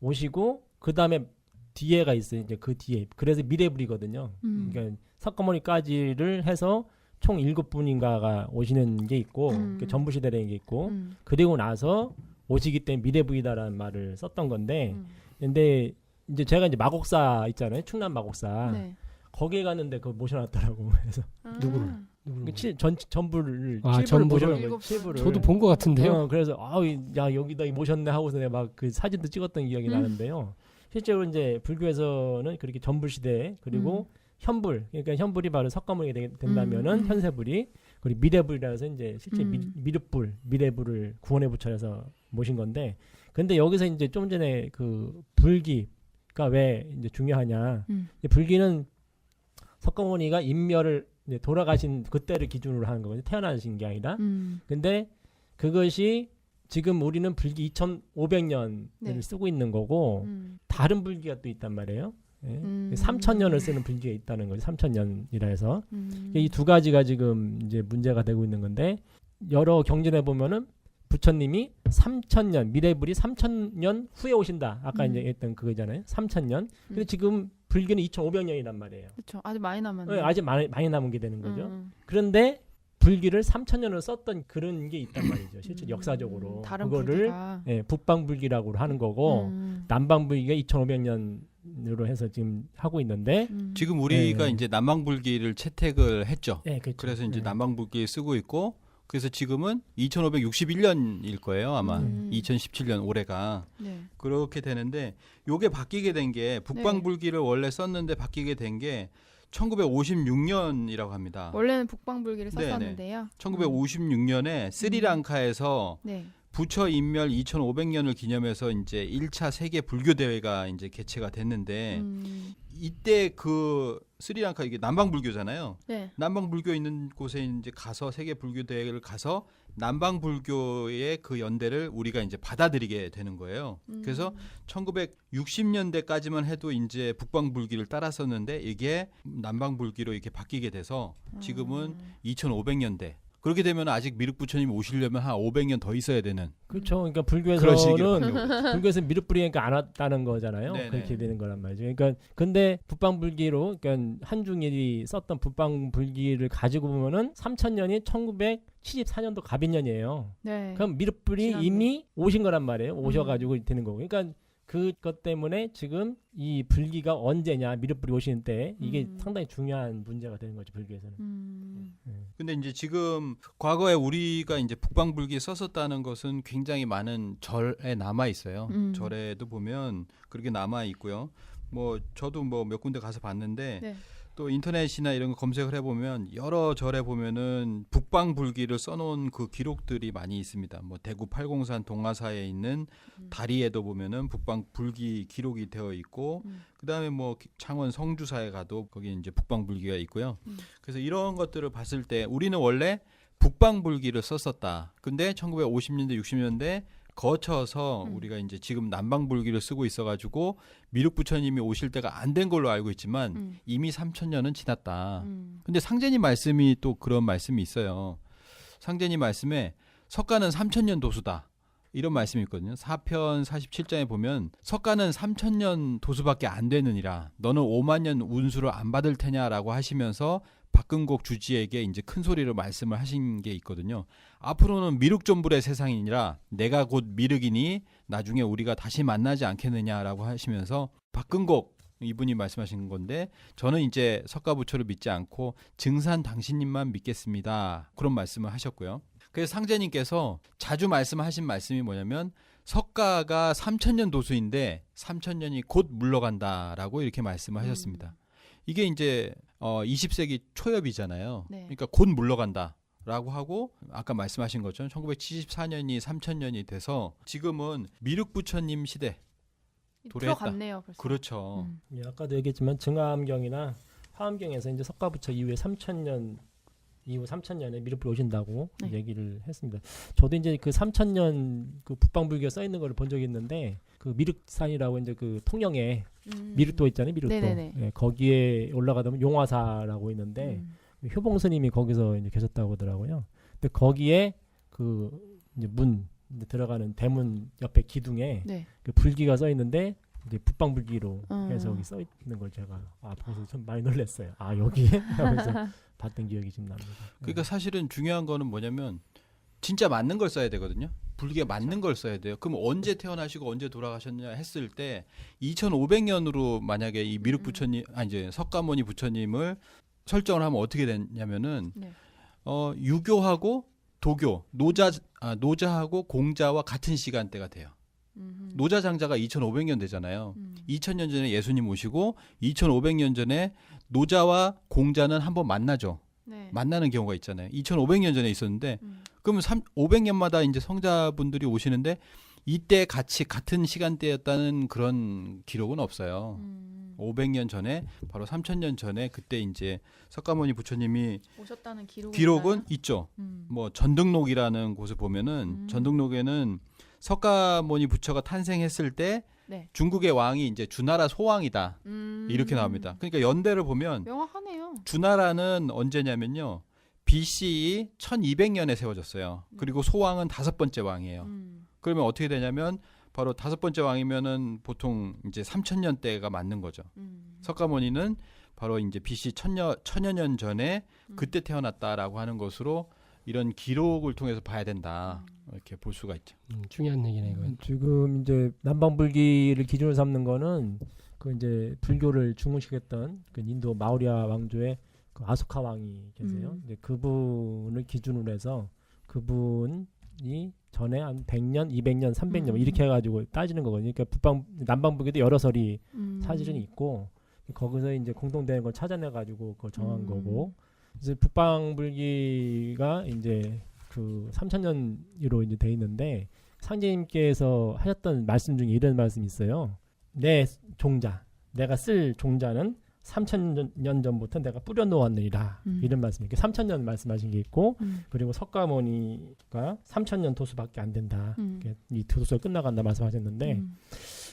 오시고 그 다음에 뒤에가 있어요. 이제 그 뒤에 그래서 미래불이거든요. 그러니까 석가모니까지를 해서 총 7분인가가 오시는 게 있고 그 전불시대라는 게 있고 그리고 나서 오시기 때문에 미래부이다라는 말을 썼던 건데 근데 이제 제가 이제 마곡사 있잖아요. 충남 마곡사. 네. 거기에 갔는데 그거 모셔놨더라고. 그래서 누구를? 전부를 아, 7부를 전부를? 모셔놓은 거예요. 7부를. 저도 본 것 같은데요. 그래서 야 여기다 모셨네 하고서 내가 막 그 사진도 찍었던 기억이 나는데요. 실제로 이제 불교에서는 그렇게 전불 시대 그리고 현불 그러니까 현불이 바로 석가모니가 된다면은 현세불이 그리고 미래불이라 해서 이제 실제 미륵불 미래불을 구원의 부처에서 모신 건데 근데 여기서 이제 좀 전에 그 불기가 왜 이제 중요하냐 불기는 석가모니가 인멸을 이제 돌아가신 그때를 기준으로 하는 거거든요. 태어나신 게 아니라. 근데 그것이 지금 우리는 불기 2500년을 네. 쓰고 있는 거고 다른 불기가 또 있단 말이에요. 예? 3000년을 쓰는 불기가 있다는 거죠. 3000년이라 해서. 이 두 가지가 지금 이제 문제가 되고 있는 건데 여러 경전에 보면은 부처님이 3000년 미래불이 3000년 후에 오신다. 아까 이제 했던 그거잖아요. 3000년. 근데 지금 불교는 2500년이란 말이에요. 그렇죠. 아주 많이 남았네. 네, 아직 많이 남은 게 되는 거죠. 그런데 불기를 3000년을 썼던 그런 게 있단 말이죠. 실제 역사적으로. 다른 그거를 불기가. 예, 북방불기라고 하는 거고 남방불기가 2500년으로 해서 지금 하고 있는데 지금 우리가 네. 이제 남방불기를 채택을 했죠. 네, 그렇죠. 그래서 이제 네. 남방불기 쓰고 있고 그래서 지금은 2561년일 거예요. 아마 2017년 올해가. 네. 그렇게 되는데 요게 바뀌게 된 게 북방불기를 원래 썼는데 바뀌게 된 게 1956년이라고 합니다. 원래는 북방불기를 네네. 썼었는데요. 1956년에 스리랑카에서 네. 부처 인멸 2500년을 기념해서 이제 1차 세계 불교 대회가 이제 개최가 됐는데 이때 그 스리랑카 이게 남방 불교잖아요. 네. 남방 불교 있는 곳에 이제 가서 세계 불교 대회를 가서 남방 불교의 그 연대를 우리가 이제 받아들이게 되는 거예요. 그래서 1960년대까지만 해도 이제 북방 불기를 따랐었는데 이게 남방 불기로 이렇게 바뀌게 돼서 지금은 2500년대 그렇게 되면 아직 미륵 부처님 오시려면 한 500년 더 있어야 되는. 그렇죠. 그러니까 그런 식으로 불교에서는 불교에서는 미륵 뿌리니까 안 왔다는 거잖아요. 네네. 그렇게 되는 거란 말이죠. 그러니까 근데 북방불기로 그러니까 한중일이 썼던 북방불기를 가지고 보면은 3000년이 1974년도 갑인년이에요. 네. 그럼 미륵 뿌리 지났네. 이미 오신 거란 말이에요. 오셔가지고 되는 거고. 그러니까 그것 때문에 지금 이 불기가 언제냐 미륵 뿌리 오시는 때 이게 상당히 중요한 문제가 되는 거죠 불교에서는. 근데 이제 지금 과거에 우리가 이제 북방불기에 썼었다는 것은 굉장히 많은 절에 남아 있어요. 절에도 보면 그렇게 남아 있고요. 뭐 저도 뭐 몇 군데 가서 봤는데 네. 또 인터넷이나 이런 거 검색을 해보면 여러 절에 보면은 북방불기를 써놓은 그 기록들이 많이 있습니다. 뭐 대구 팔공산 동화사에 있는 다리에도 보면은 북방불기 기록이 되어 있고 그다음에 뭐 창원 성주사에 가도 거기 이제 북방불기가 있고요. 그래서 이런 것들을 봤을 때 우리는 원래 북방불기를 썼었다. 근데 1950년대 60년대 거쳐서 우리가 이제 지금 남방불기를 쓰고 있어가지고 미륵 부처님이 오실 때가 안 된 걸로 알고 있지만 이미 3000년은 지났다. 근데 상제님 말씀이 또 그런 말씀이 있어요. 상제님 말씀에 석가는 3000년 도수다. 이런 말씀이 있거든요. 4편 47장에 보면 석가는 3000년 도수밖에 안 되느니라. 너는 5만년 운수를 안 받을 테냐라고 하시면서 박근곡 주지에게 이제 큰 소리로 말씀을 하신 게 있거든요. 앞으로는 미륵존불의 세상이니라 내가 곧 미륵이니 나중에 우리가 다시 만나지 않겠느냐라고 하시면서 박근곡 이분이 말씀하신 건데 저는 이제 석가부처를 믿지 않고 증산 당신님만 믿겠습니다. 그런 말씀을 하셨고요. 그래서 상제님께서 자주 말씀하신 말씀이 뭐냐면 석가가 3000년 도수인데 3000년이 곧 물러간다라고 이렇게 말씀을 하셨습니다. 이게 이제 20세기 초엽이잖아요. 네. 그러니까 곧 물러간다라고 하고 아까 말씀하신 것처럼 1974년이 3000년이 돼서 지금은 미륵 부처님 시대 도래했다. 들어갔네요. 벌써. 그렇죠. 예, 아까도 얘기했지만 증화암경이나 화암경에서 이제 석가부처 이후에 3000년 이후 3000년에 미륵불이 오신다고 네. 얘기를 했습니다. 저도 이제 그 3000년 그 북방불교가 써 있는 걸 본 적이 있는데 그 미륵산이라고 이제 그 통영에 미륵도 있잖아요. 미륵도. 네네네. 예, 거기에 올라가다 보면 용화사라고 있는데 효봉 스님이 거기서 이제 계셨다고 하더라고요. 근데 거기에 그 이제 문 이제 들어가는 대문 옆에 기둥에 네. 그 불기가 써 있는데 이제 북방불기로 해서 여기 써 있는 걸 제가 보고서 좀 많이 놀랐어요. 아 여기에 하면서 봤던 기억이 좀 납니다. 그러니까 사실은 중요한 거는 뭐냐면 진짜 맞는 걸 써야 되거든요. 불기에 맞는 걸 써야 돼요. 그럼 언제 태어나시고 언제 돌아가셨냐 했을 때 2500년으로 만약에 이 미륵 부처님 이제 석가모니 부처님을 설정을 하면 어떻게 되냐면은 네. 유교하고 도교 노자하고 공자와 같은 시간대가 돼요. 노자 장자가 2500년 되잖아요. 2000년 전에 예수님 오시고 2500년 전에 노자와 공자는 한번 만나죠. 네. 만나는 경우가 있잖아요. 2500년 전에 있었는데 그러면 500년마다 이제 성자분들이 오시는데 이때 같은 시간대였다는 그런 기록은 없어요. 500년 전에 바로 3000년 전에 그때 이제 석가모니 부처님이 오셨다는 기록은 있죠. 뭐 전등록이라는 곳을 보면은 전등록에는 석가모니 부처가 탄생했을 때 네. 중국의 왕이 이제 주나라 소왕이다. 이렇게 나옵니다. 그러니까 연대를 보면 명확하네요. 주나라는 언제냐면요. BCE 1200년에 세워졌어요. 그리고 소왕은 5번째 왕이에요. 그러면 어떻게 되냐면 바로 5번째 왕이면은 보통 이제 3000년대가 맞는 거죠. 석가모니는 바로 이제 BC 1000여 년 전에 그때 태어났다라고 하는 것으로 이런 기록을 통해서 봐야 된다. 이렇게 볼 수가 있죠. 중요한 얘기네 이건. 지금 이제 남방불기를 기준으로 삼는 거는 그 이제 불교를 중흥시켰던 그 인도 마우리아 왕조의 그 아소카 왕이 계세요. 이제 그분을 기준으로 해서 그분이 전에 한 100년, 200년, 300년 이렇게 해가지고 따지는 거거든요. 그러니까 남방불교도 여러 설이 사실은 있고 거기서 이제 공통되는 걸 찾아내가지고 그걸 정한 거고. 그래서 북방불기가 이제 그 3000년으로 이제 돼 있는데 상제님께서 하셨던 말씀 중에 이런 말씀이 있어요. 내 종자, 내가 쓸 종자는 3000년 전부터 내가 뿌려놓았느니라 이런 말씀이 이렇게 3000년 말씀하신 게 있고 그리고 석가모니가 3000년 도수밖에 안 된다. 이 도수가 끝나간다 말씀하셨는데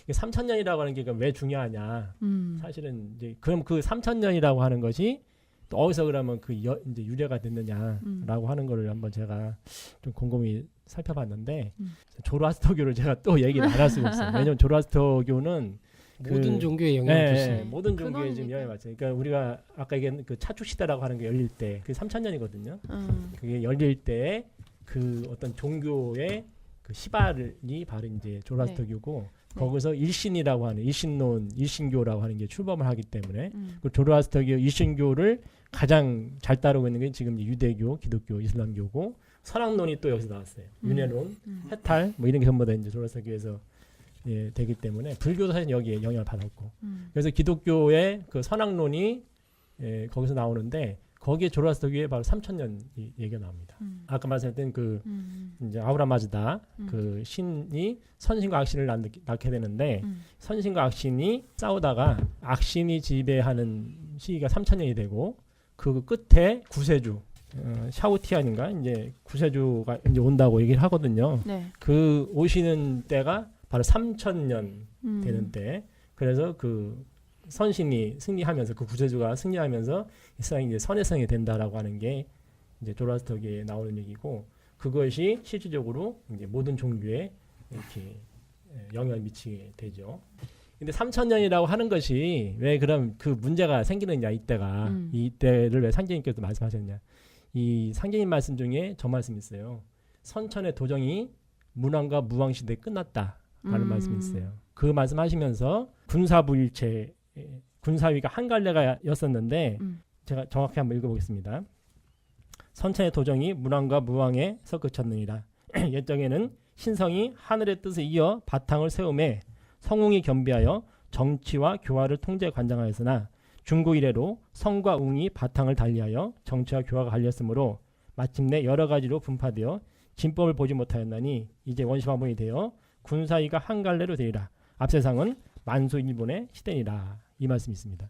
3000년이라고 하는 게 왜 중요하냐? 사실은 이제 그럼 그 3000년이라고 하는 것이 또 어디서 그러면 그 이제 유래가 됐느냐라고 하는 거를 한번 제가 좀 곰곰이 살펴봤는데 조로아스터교를 제가 또 얘기를 안 할 수가 없어요. 왜냐면 조로아스터교는 모든 종교에 영향을 줬어요. 모든 종교에 근원이니까. 지금 영향을 받죠. 그러니까 우리가 아까 얘기한 그 차축 시대라고 하는 게 열릴 때, 그 3,000년이거든요. 그게 열릴 때 그 어떤 종교의 그 시발이 바로 이제 조로아스터교고 거기서 일신이라고 하는 일신론, 일신교라고 하는 게 출범을 하기 때문에 그 조로아스터교 일신교를 가장 잘 따르고 있는 게 지금 유대교, 기독교, 이슬람교고 선악론이 또 여기서 나왔어요. 윤회론, 해탈 뭐 이런 게 전부 다 이제 조로아스터교에서 예, 되기 때문에 불교도 사실 여기에 영향을 받았고 그래서 기독교의 그 선악론이 예, 거기서 나오는데 거기에 조로아스터교에 바로 3,000년 얘기가 나옵니다. 아까 말씀드린 그 이제 아우라마즈다 그 신이 선신과 악신을 낳게 되는데 선신과 악신이 싸우다가 악신이 지배하는 시기가 3,000년이 되고 그 끝에 구세주 샤우티안인가 이제 구세주가 이제 온다고 얘기를 하거든요. 네. 그 오시는 때가 바로 3,000년 되는 때. 그래서 그 선신이 승리하면서 그 구세주가 승리하면서 이 세상이 이제 선의 성이 된다라고 하는 게 이제 조로아스터교에 나오는 얘기고 그것이 실질적으로 이제 모든 종교에 이렇게 영향을 미치게 되죠. 근데 3,000년이라고 하는 것이 왜 그럼 그 문제가 생기느냐 이때가 이때를 왜 상제님께서 말씀하셨냐 이 상제님 말씀 중에 저 말씀이 있어요. 선천의 도정이 문왕과 무왕 시대에 끝났다라는 말씀이 있어요. 그 말씀하시면서 군사부일체 군사위가 한 갈래가였었는데 제가 정확히 한번 읽어보겠습니다. 선천의 도정이 문왕과 무왕에서 그쳤느니라. 옛적에는 신성이 하늘의 뜻에 이어 바탕을 세움에 성웅이 겸비하여 정치와 교화를 통제 관장하였으나 중고 이래로 성과 웅이 바탕을 달리하여 정치와 교화가 갈렸으므로 마침내 여러 가지로 분파되어 진법을 보지 못하였나니 이제 원시화본이 되어 군사위가 한 갈래로 되리라. 앞세상은 만수일본의 시대니라. 이 말씀이 있습니다.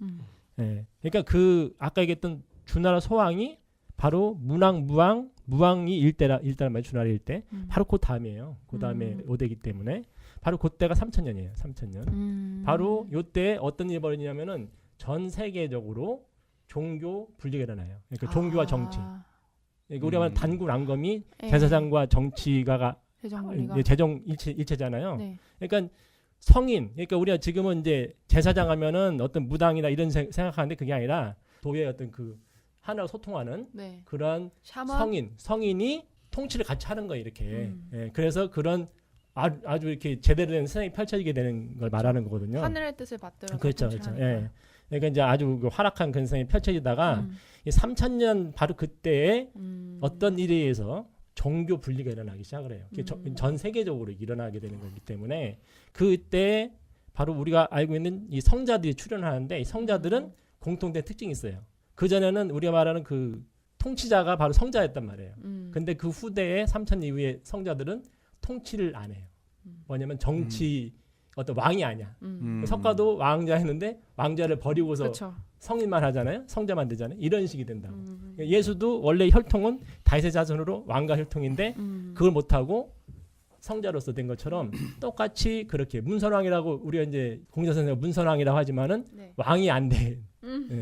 예. 그러니까 그 아까 얘기했던 주나라 소왕이 바로 문왕, 무왕, 무왕이 일대란 말 주나라 일대 바로 그 다음이에요. 그 다음에 오대기 때문에 바로 그때가 3,000년이에요. 3,000년. 바로 요때 어떤 일이 벌어지냐면은 전 세계적으로 종교 분리가 일어나요. 그러니까 종교와 정치. 그러니까 우리가 말하는 단군 랑검이 제사장과 정치가가 재정 일체잖아요. 네. 그러니까 성인, 그러니까 우리가 지금은 이제 제사장 하면은 어떤 무당이나 이런 생각하는데 그게 아니라 도의 어떤 그 하나로 소통하는 네. 그런 샤먼? 성인이 통치를 같이 하는 거예요, 이렇게. 예, 그래서 그런 아주 이렇게 제대로 된 세상이 펼쳐지게 되는 걸 말하는 거거든요. 하늘의 뜻을 받들어. 그렇죠. 예. 그러니까 이제 아주 그 활악한 근성이 펼쳐지다가 이 3,000년 바로 그때에 어떤 일에 의해서 종교 분리가 일어나기 시작을 해요. 전 세계적으로 일어나게 되는 거기 때문에 그때 바로 우리가 알고 있는 이 성자들이 출현하는데 이 성자들은 공통된 특징이 있어요. 그 전에는 우리가 말하는 그 통치자가 바로 성자였단 말이에요. 근데 그 후대에 3,000년 이후에 성자들은 통치를 안 해요. 뭐냐면 정치 어떤 왕이 아니야. 석가도 왕자였는데 왕자를 버리고서 그렇죠. 성인만 하잖아요. 성자만 되잖아요. 이런 식이 된다고. 예수도 원래 혈통은 다윗의 자손으로 왕과 혈통인데 그걸 못하고 성자로서 된 것처럼 똑같이 그렇게 문선왕이라고 우리가 이제 공자선생가 문선왕이라고 하지만은 네. 왕이 안 된,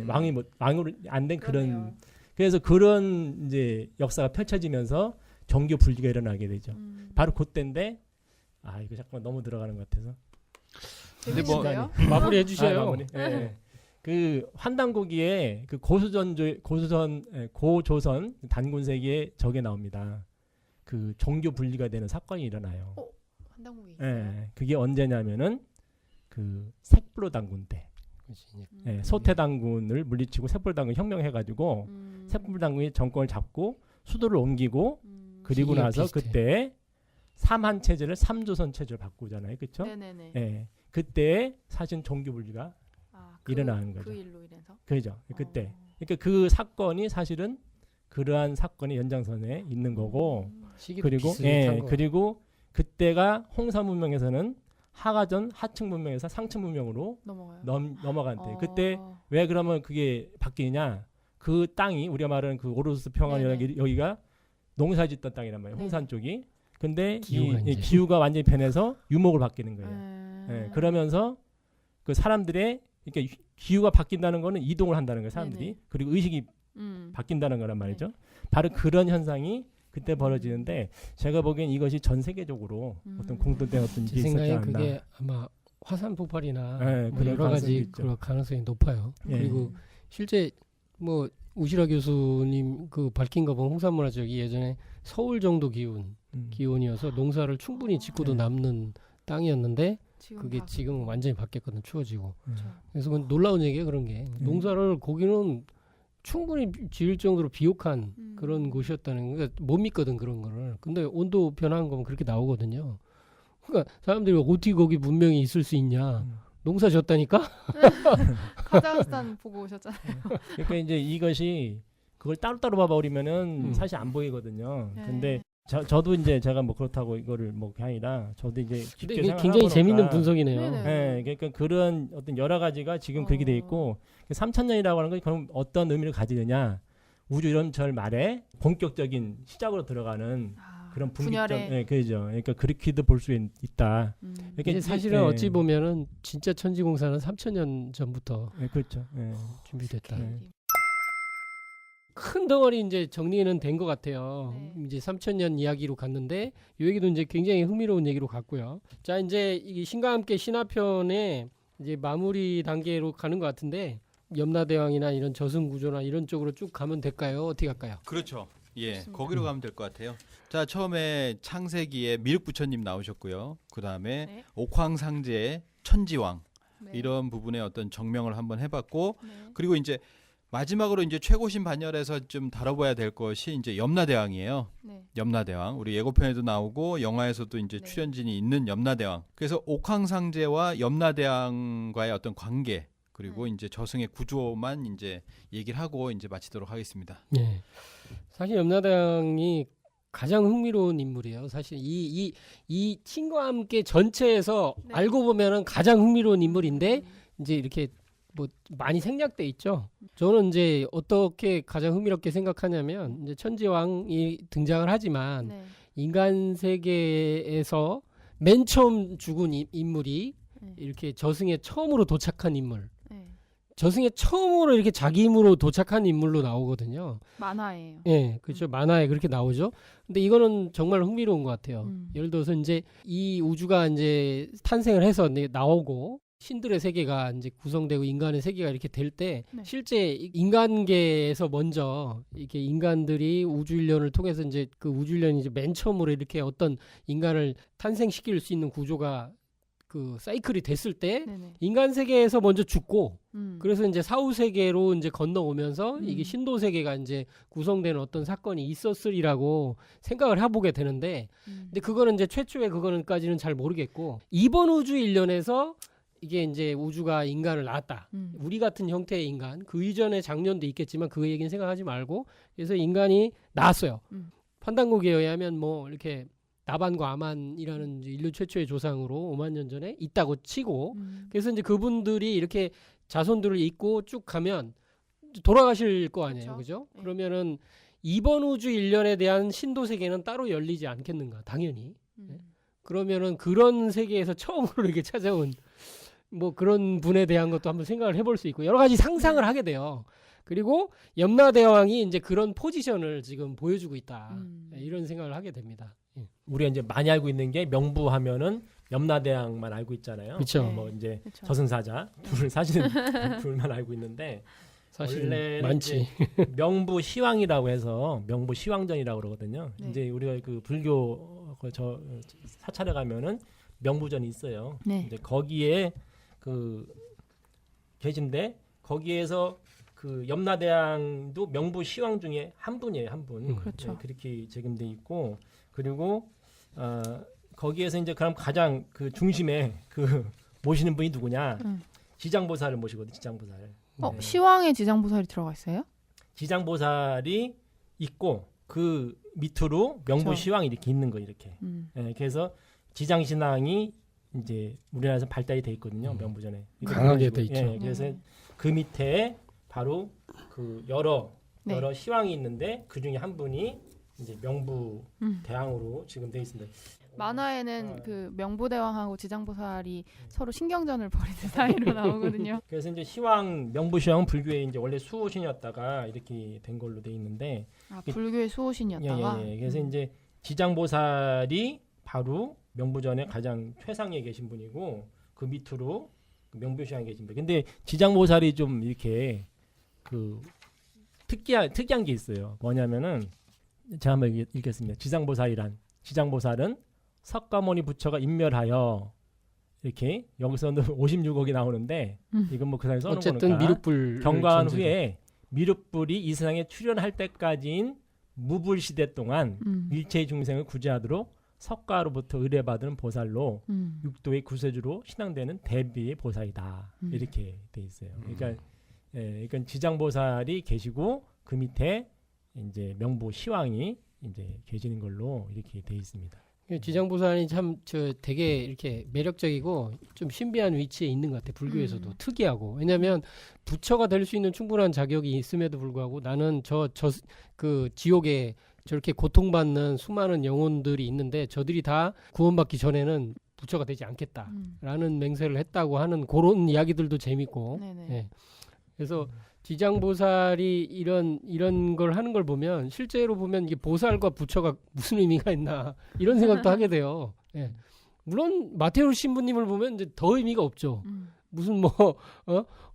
왕이 뭐 왕으로 안 된 그런 그러네요. 그래서 그런 이제 역사가 펼쳐지면서 종교 분리가 일어나게 되죠. 바로 그때인데 이거 잠깐 너무 들어가는 것 같아서. 근데 뭐 재밌는데요? 마무리해 주세요. 마무리. 예. 그 환단고기에 그 고조선 단군세기에 저게 나옵니다. 그 종교 분리가 되는 사건이 일어나요. 한당국이. 예. 그게 언제냐면은 그 색불로 단군 때. 예, 소태 단군을 물리치고 색불 단군 혁명해가지고 색불 단군이 정권을 잡고 수도를 옮기고 그리고 나서 비슷해. 그때 삼한 체제를 삼조선 체제로 바꾸잖아요, 그렇죠? 네네네. 예, 그때 사실 종교 분리가 일어나는 거죠. 그 일로 인해서. 그죠? 그때. 그러니까 그 사건이 사실은 그러한 사건의 연장선에 있는 거고, 그리고 그리고 그때가 홍사 문명에서는 하가전 하층 문명에서 상층 문명으로 넘어가요. 넘어간 때. 그때 왜 그러면 그게 바뀌느냐? 그 땅이 우리가 말하는 그 오로스 평안 여기가 농사짓던 땅이란 말이에요. 홍산 쪽이. 근데 기후가 완전히 변해서 유목을 바뀌는 거예요. 예, 그러면서 그 사람들의 그러니까 기후가 바뀐다는 거는 이동을 한다는 거예요. 사람들이. 네네. 그리고 의식이 바뀐다는 거란 말이죠. 바로 그런 현상이 그때 벌어지는데 제가 보기엔 이것이 전 세계적으로 어떤 공통된 어떤 제 일이 있었지 생각에 않나. 그게 아마 화산 폭발이나 네, 뭐 그런 여러 가능성이 가지 있죠. 그런 가능성이 높아요. 예. 그리고 실제 뭐 우시라 교수님 그 밝힌 거 보면 홍산문화 지역이 예전에 서울 정도 기온이어서 농사를 충분히 짓고도 네. 남는 땅이었는데 지금 그게 다 지금은 완전히 바뀌었거든, 추워지고. 그렇죠. 그래서 그건 놀라운 얘기예요, 그런 게. 농사를 거기는 충분히 지을 정도로 비옥한 그런 곳이었다는, 그러니까 못 믿거든 그런 거를. 근데 온도 변화한 거면 그렇게 나오거든요. 그러니까 사람들이 어떻게 거기 문명이 있을 수 있냐? 농사 졌다니까? 카자흐스탄 보고 오셨잖아요. 그러니까 이제 이것이 그걸 따로따로 봐버리면은 사실 안 보이거든요. 네. 근데 저도 이제 제가 뭐 그렇다고 이거를 뭐 그게 아니라 저도 이제 근데 쉽게 이게 생각을 굉장히 해보니까 재밌는 분석이네요. 네네. 네, 그러니까 그런 어떤 여러 가지가 지금 그렇게 돼 있고 3,000년이라고 하는 건 그럼 어떤 의미를 가지느냐? 우주 이론철 말에 본격적인 시작으로 들어가는 그런 분기점, 분열의 네, 그죠. 그러니까 그렇게도 볼 수 있다. 이게 이렇게 사실은 예. 어찌 보면은 진짜 천지공사는 3,000년 전부터 네, 그렇죠. 예. 준비됐다. 네. 큰 덩어리 이제 정리는 된 것 같아요. 네. 이제 3,000년 이야기로 갔는데 이 얘기도 이제 굉장히 흥미로운 얘기로 갔고요. 자, 이제 이 신과 함께 신화편의 이제 마무리 단계로 가는 것 같은데 염라대왕이나 이런 저승 구조나 이런 쪽으로 쭉 가면 될까요? 어떻게 갈까요? 그렇죠. 예, 좋습니다. 거기로 가면 될 것 같아요. 자, 처음에 창세기에 미륵부처님 나오셨고요. 그 다음에 네. 옥황상제의 천지왕 네. 이런 부분의 어떤 정명을 한번 해봤고, 네. 그리고 이제 마지막으로 이제 최고신 반열에서 좀 다뤄봐야 될 것이 이제 염라대왕이에요. 네. 염라대왕. 우리 예고편에도 나오고 영화에서도 이제 네. 출연진이 있는 염라대왕. 그래서 옥황상제와 염라대왕과의 어떤 관계, 그리고 이제 저승의 구조만 이제 얘기를 하고 이제 마치도록 하겠습니다. 네. 사실 염라대왕이 가장 흥미로운 인물이에요. 사실 이 신과 함께 전체에서 네. 알고 보면은 가장 흥미로운 인물인데 이제 이렇게 뭐 많이 생략돼 있죠. 저는 이제 어떻게 가장 흥미롭게 생각하냐면 이제 천지왕이 등장을 하지만 네. 인간 세계에서 맨 처음 죽은 인물이 네. 이렇게 저승에 처음으로 도착한 인물. 네. 저승에 처음으로 이렇게 자기 힘으로 도착한 인물로 나오거든요. 만화예요. 예, 그렇죠. 만화에 그렇게 나오죠. 근데 이거는 정말 흥미로운 것 같아요. 음. 예를 들어서 이제 이 우주가 이제 탄생을 해서 이제 나오고 신들의 세계가 이제 구성되고 인간의 세계가 이렇게 될 때 네. 실제 인간계에서 먼저 이렇게 인간들이 우주일련을 통해서 이제 그 우주일련이 이제 맨 처음으로 이렇게 어떤 인간을 탄생시킬 수 있는 구조가 그 사이클이 됐을 때 네네. 인간 세계에서 먼저 죽고 음. 그래서 이제 사후 세계로 이제 건너오면서 음. 이게 신도 세계가 이제 구성되는 어떤 사건이 있었으리라고 생각을 해보게 되는데, 근데 그거는 이제 최초의 그거는까지는 잘 모르겠고 이번 우주 일련에서 이게 이제 우주가 인간을 낳았다. 우리 같은 형태의 인간, 그 이전의 장년도 있겠지만 그 얘기는 생각하지 말고 그래서 인간이 나왔어요. 판단국에 의하면 뭐 이렇게 나반과 아만이라는 이제 인류 최초의 조상으로 5만 년 전에 있다고 치고 그래서 이제 그분들이 이렇게 자손들을 잇고 쭉 가면 돌아가실 거 아니에요. 그죠? 네. 그러면은 이번 우주 일련에 대한 신도 세계는 따로 열리지 않겠는가? 당연히. 그러면은 그런 세계에서 처음으로 이렇게 찾아온 뭐 그런 분에 대한 것도 한번 생각을 해볼 수 있고 여러 가지 상상을 하게 돼요. 그리고 염라대왕이 이제 그런 포지션을 지금 보여주고 있다. 이런 생각을 하게 됩니다. 예. 우리가 이제 많이 알고 있는 게 명부하면은 염라대왕만 알고 있잖아요. 그쵸. 네. 뭐 이제 그쵸. 저승사자 둘 사실은 둘만 알고 있는데 사실 원래는 많지. 명부 시왕이라고 해서 명부 시왕전이라고 그러거든요. 네. 이제 우리가 그 불교 저 사찰에 가면은 명부전이 있어요. 네. 이제 거기에 그 계신데 거기에서 그 염라대왕도 명부 시왕 중에 한 분이에요, 한 분. 그렇죠. 네, 그렇게 제금돼 있고 그리고 거기에서 이제 그럼 가장 그 중심에 그 모시는 분이 누구냐? 지장보살을 모시거든요, 지장보살. 네. 시왕의 지장보살이 들어가 있어요? 지장보살이 있고 그 밑으로 명부 그쵸. 시왕이 이렇게 있는 거 이렇게. 예, 그래서 지장신앙이 이제 우리나라에서 발달이 돼 있거든요, 명부전에. 강하게 돼 있죠. 예, 그래서 그 밑에 바로 그 여러 시왕이 있는데 그 중에 한 분이 이제 명부 대왕으로 지금 돼 있습니다. 만화에는 그 명부대왕하고 지장보살이 서로 신경전을 벌이는 사이로 나오거든요. 그래서 이제 시왕 명부시왕 불교의 이제 원래 수호신이었다가 이렇게 된 걸로 돼 있는데 아, 불교의 수호신이었다가. 예. 그래서 이제 지장보살이 바로 명부전에 가장 최상에 계신 분이고 그 밑으로 명부시왕이 계신 분. 근데 지장보살이 좀 이렇게 그 특이한 게 있어요. 뭐냐면은 제가 한번 읽겠습니다. 지장보살은 석가모니 부처가 인멸하여 이렇게 여기서는 56억이 나오는데 이건 뭐 그 사람이 써놓은 어쨌든 거니까 미륵불 경과한 후에 미륵불이 이 세상에 출현할 때까지인 무불 시대 동안 일체의 중생을 구제하도록 석가로부터 의뢰받은 보살로 육도의 구세주로 신앙되는 대비의 보살이다. 이렇게 돼 있어요. 그러니까 지장보살이 계시고 그 밑에 이제 명부 시왕이 이제 계시는 걸로 이렇게 돼 있습니다. 지장보살이 참 되게 이렇게 매력적이고 좀 신비한 위치에 있는 것 같아. 불교에서도 특이하고. 왜냐하면 부처가 될 수 있는 충분한 자격이 있음에도 불구하고 나는 그 지옥에 저렇게 고통받는 수많은 영혼들이 있는데 저들이 다 구원받기 전에는 부처가 되지 않겠다라는 맹세를 했다고 하는 그런 이야기들도 재밌고. 예. 그래서 지장보살이 이런 걸 하는 걸 보면 실제로 보면 이게 보살과 부처가 무슨 의미가 있나 이런 생각도 하게 돼요. 예. 물론 마테오 신부님을 보면 이제 더 의미가 없죠. 무슨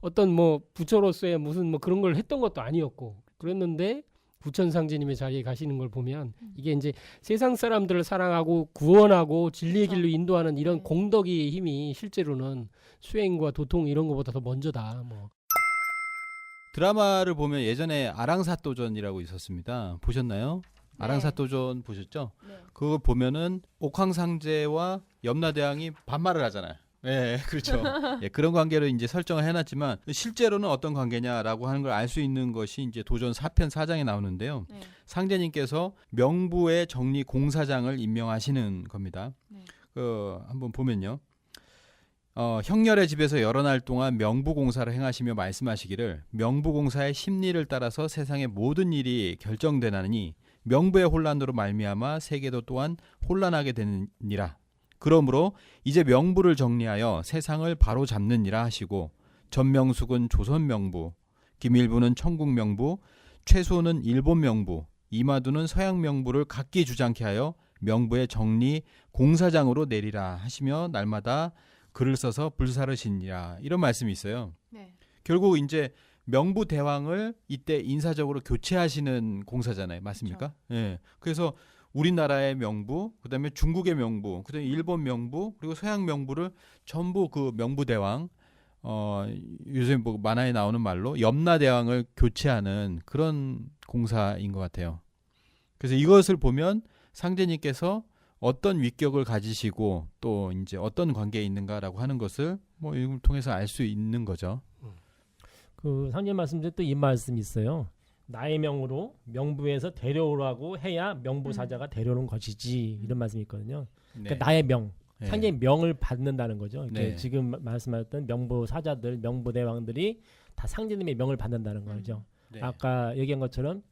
어떤 부처로서의 무슨 그런 걸 했던 것도 아니었고 그랬는데 부천상제님의 자리에 가시는 걸 보면 이게 이제 세상 사람들을 사랑하고 구원하고 진리의 길로 인도하는 이런 공덕의 힘이 실제로는 수행과 도통 이런 것보다 더 먼저다. 드라마를 보면 예전에 아랑사또전이라고 있었습니다. 보셨나요? 네. 아랑사또전 보셨죠? 네. 그거 보면은 옥황상제와 염라대왕이 반말을 하잖아요. 예, 그렇죠. 예, 그런 관계로 이제 설정을 해놨지만 실제로는 어떤 관계냐라고 하는 걸 알 수 있는 것이 이제 도전 4편 4장에 나오는데요. 네. 상제님께서 명부의 정리 공사장을 임명하시는 겁니다. 네. 한번 보면요. 형렬의 집에서 여러 날 동안 명부공사를 행하시며 말씀하시기를 명부공사의 심리를 따라서 세상의 모든 일이 결정되나니 명부의 혼란으로 말미암아 세계도 또한 혼란하게 되느니라. 그러므로 이제 명부를 정리하여 세상을 바로 잡느니라 하시고 전명숙은 조선 명부, 김일부는 천국 명부, 최수호는 일본 명부, 이마두는 서양 명부를 각기 주장케 하여 명부의 정리 공사장으로 내리라 하시며 날마다 글을 써서 불사르시니라 이런 말씀이 있어요. 네. 결국 이제 명부 대왕을 이때 인사적으로 교체하시는 공사잖아요. 맞습니까? 예. 그래서 우리나라의 명부, 그다음에 중국의 명부, 그다음에 일본 명부, 그리고 서양 명부를 전부 그 명부 대왕 요즘 만화에 나오는 말로 염라 대왕을 교체하는 그런 공사인 것 같아요. 그래서 이것을 보면 상제님께서 어떤 위격을 가지시고 또 이제 어떤 관계에 있는가라고 하는 것을 이걸 통해서 알 수 있는 거죠. 그 상제 말씀도 또 이 말씀이 있어요. 나의 명으로 명부에서 데려오라고 해야 명부사자가 데려오는 것이지 이런 말씀이 있거든요. 네. 그러니까 나의 명, 네. 상제의 명을 받는다는 거죠. 네. 지금 말씀하셨던 명부사자들, 명부대왕들이 다 상제님의 명을 받는다는 거죠. 네. 아까 얘기한 것처럼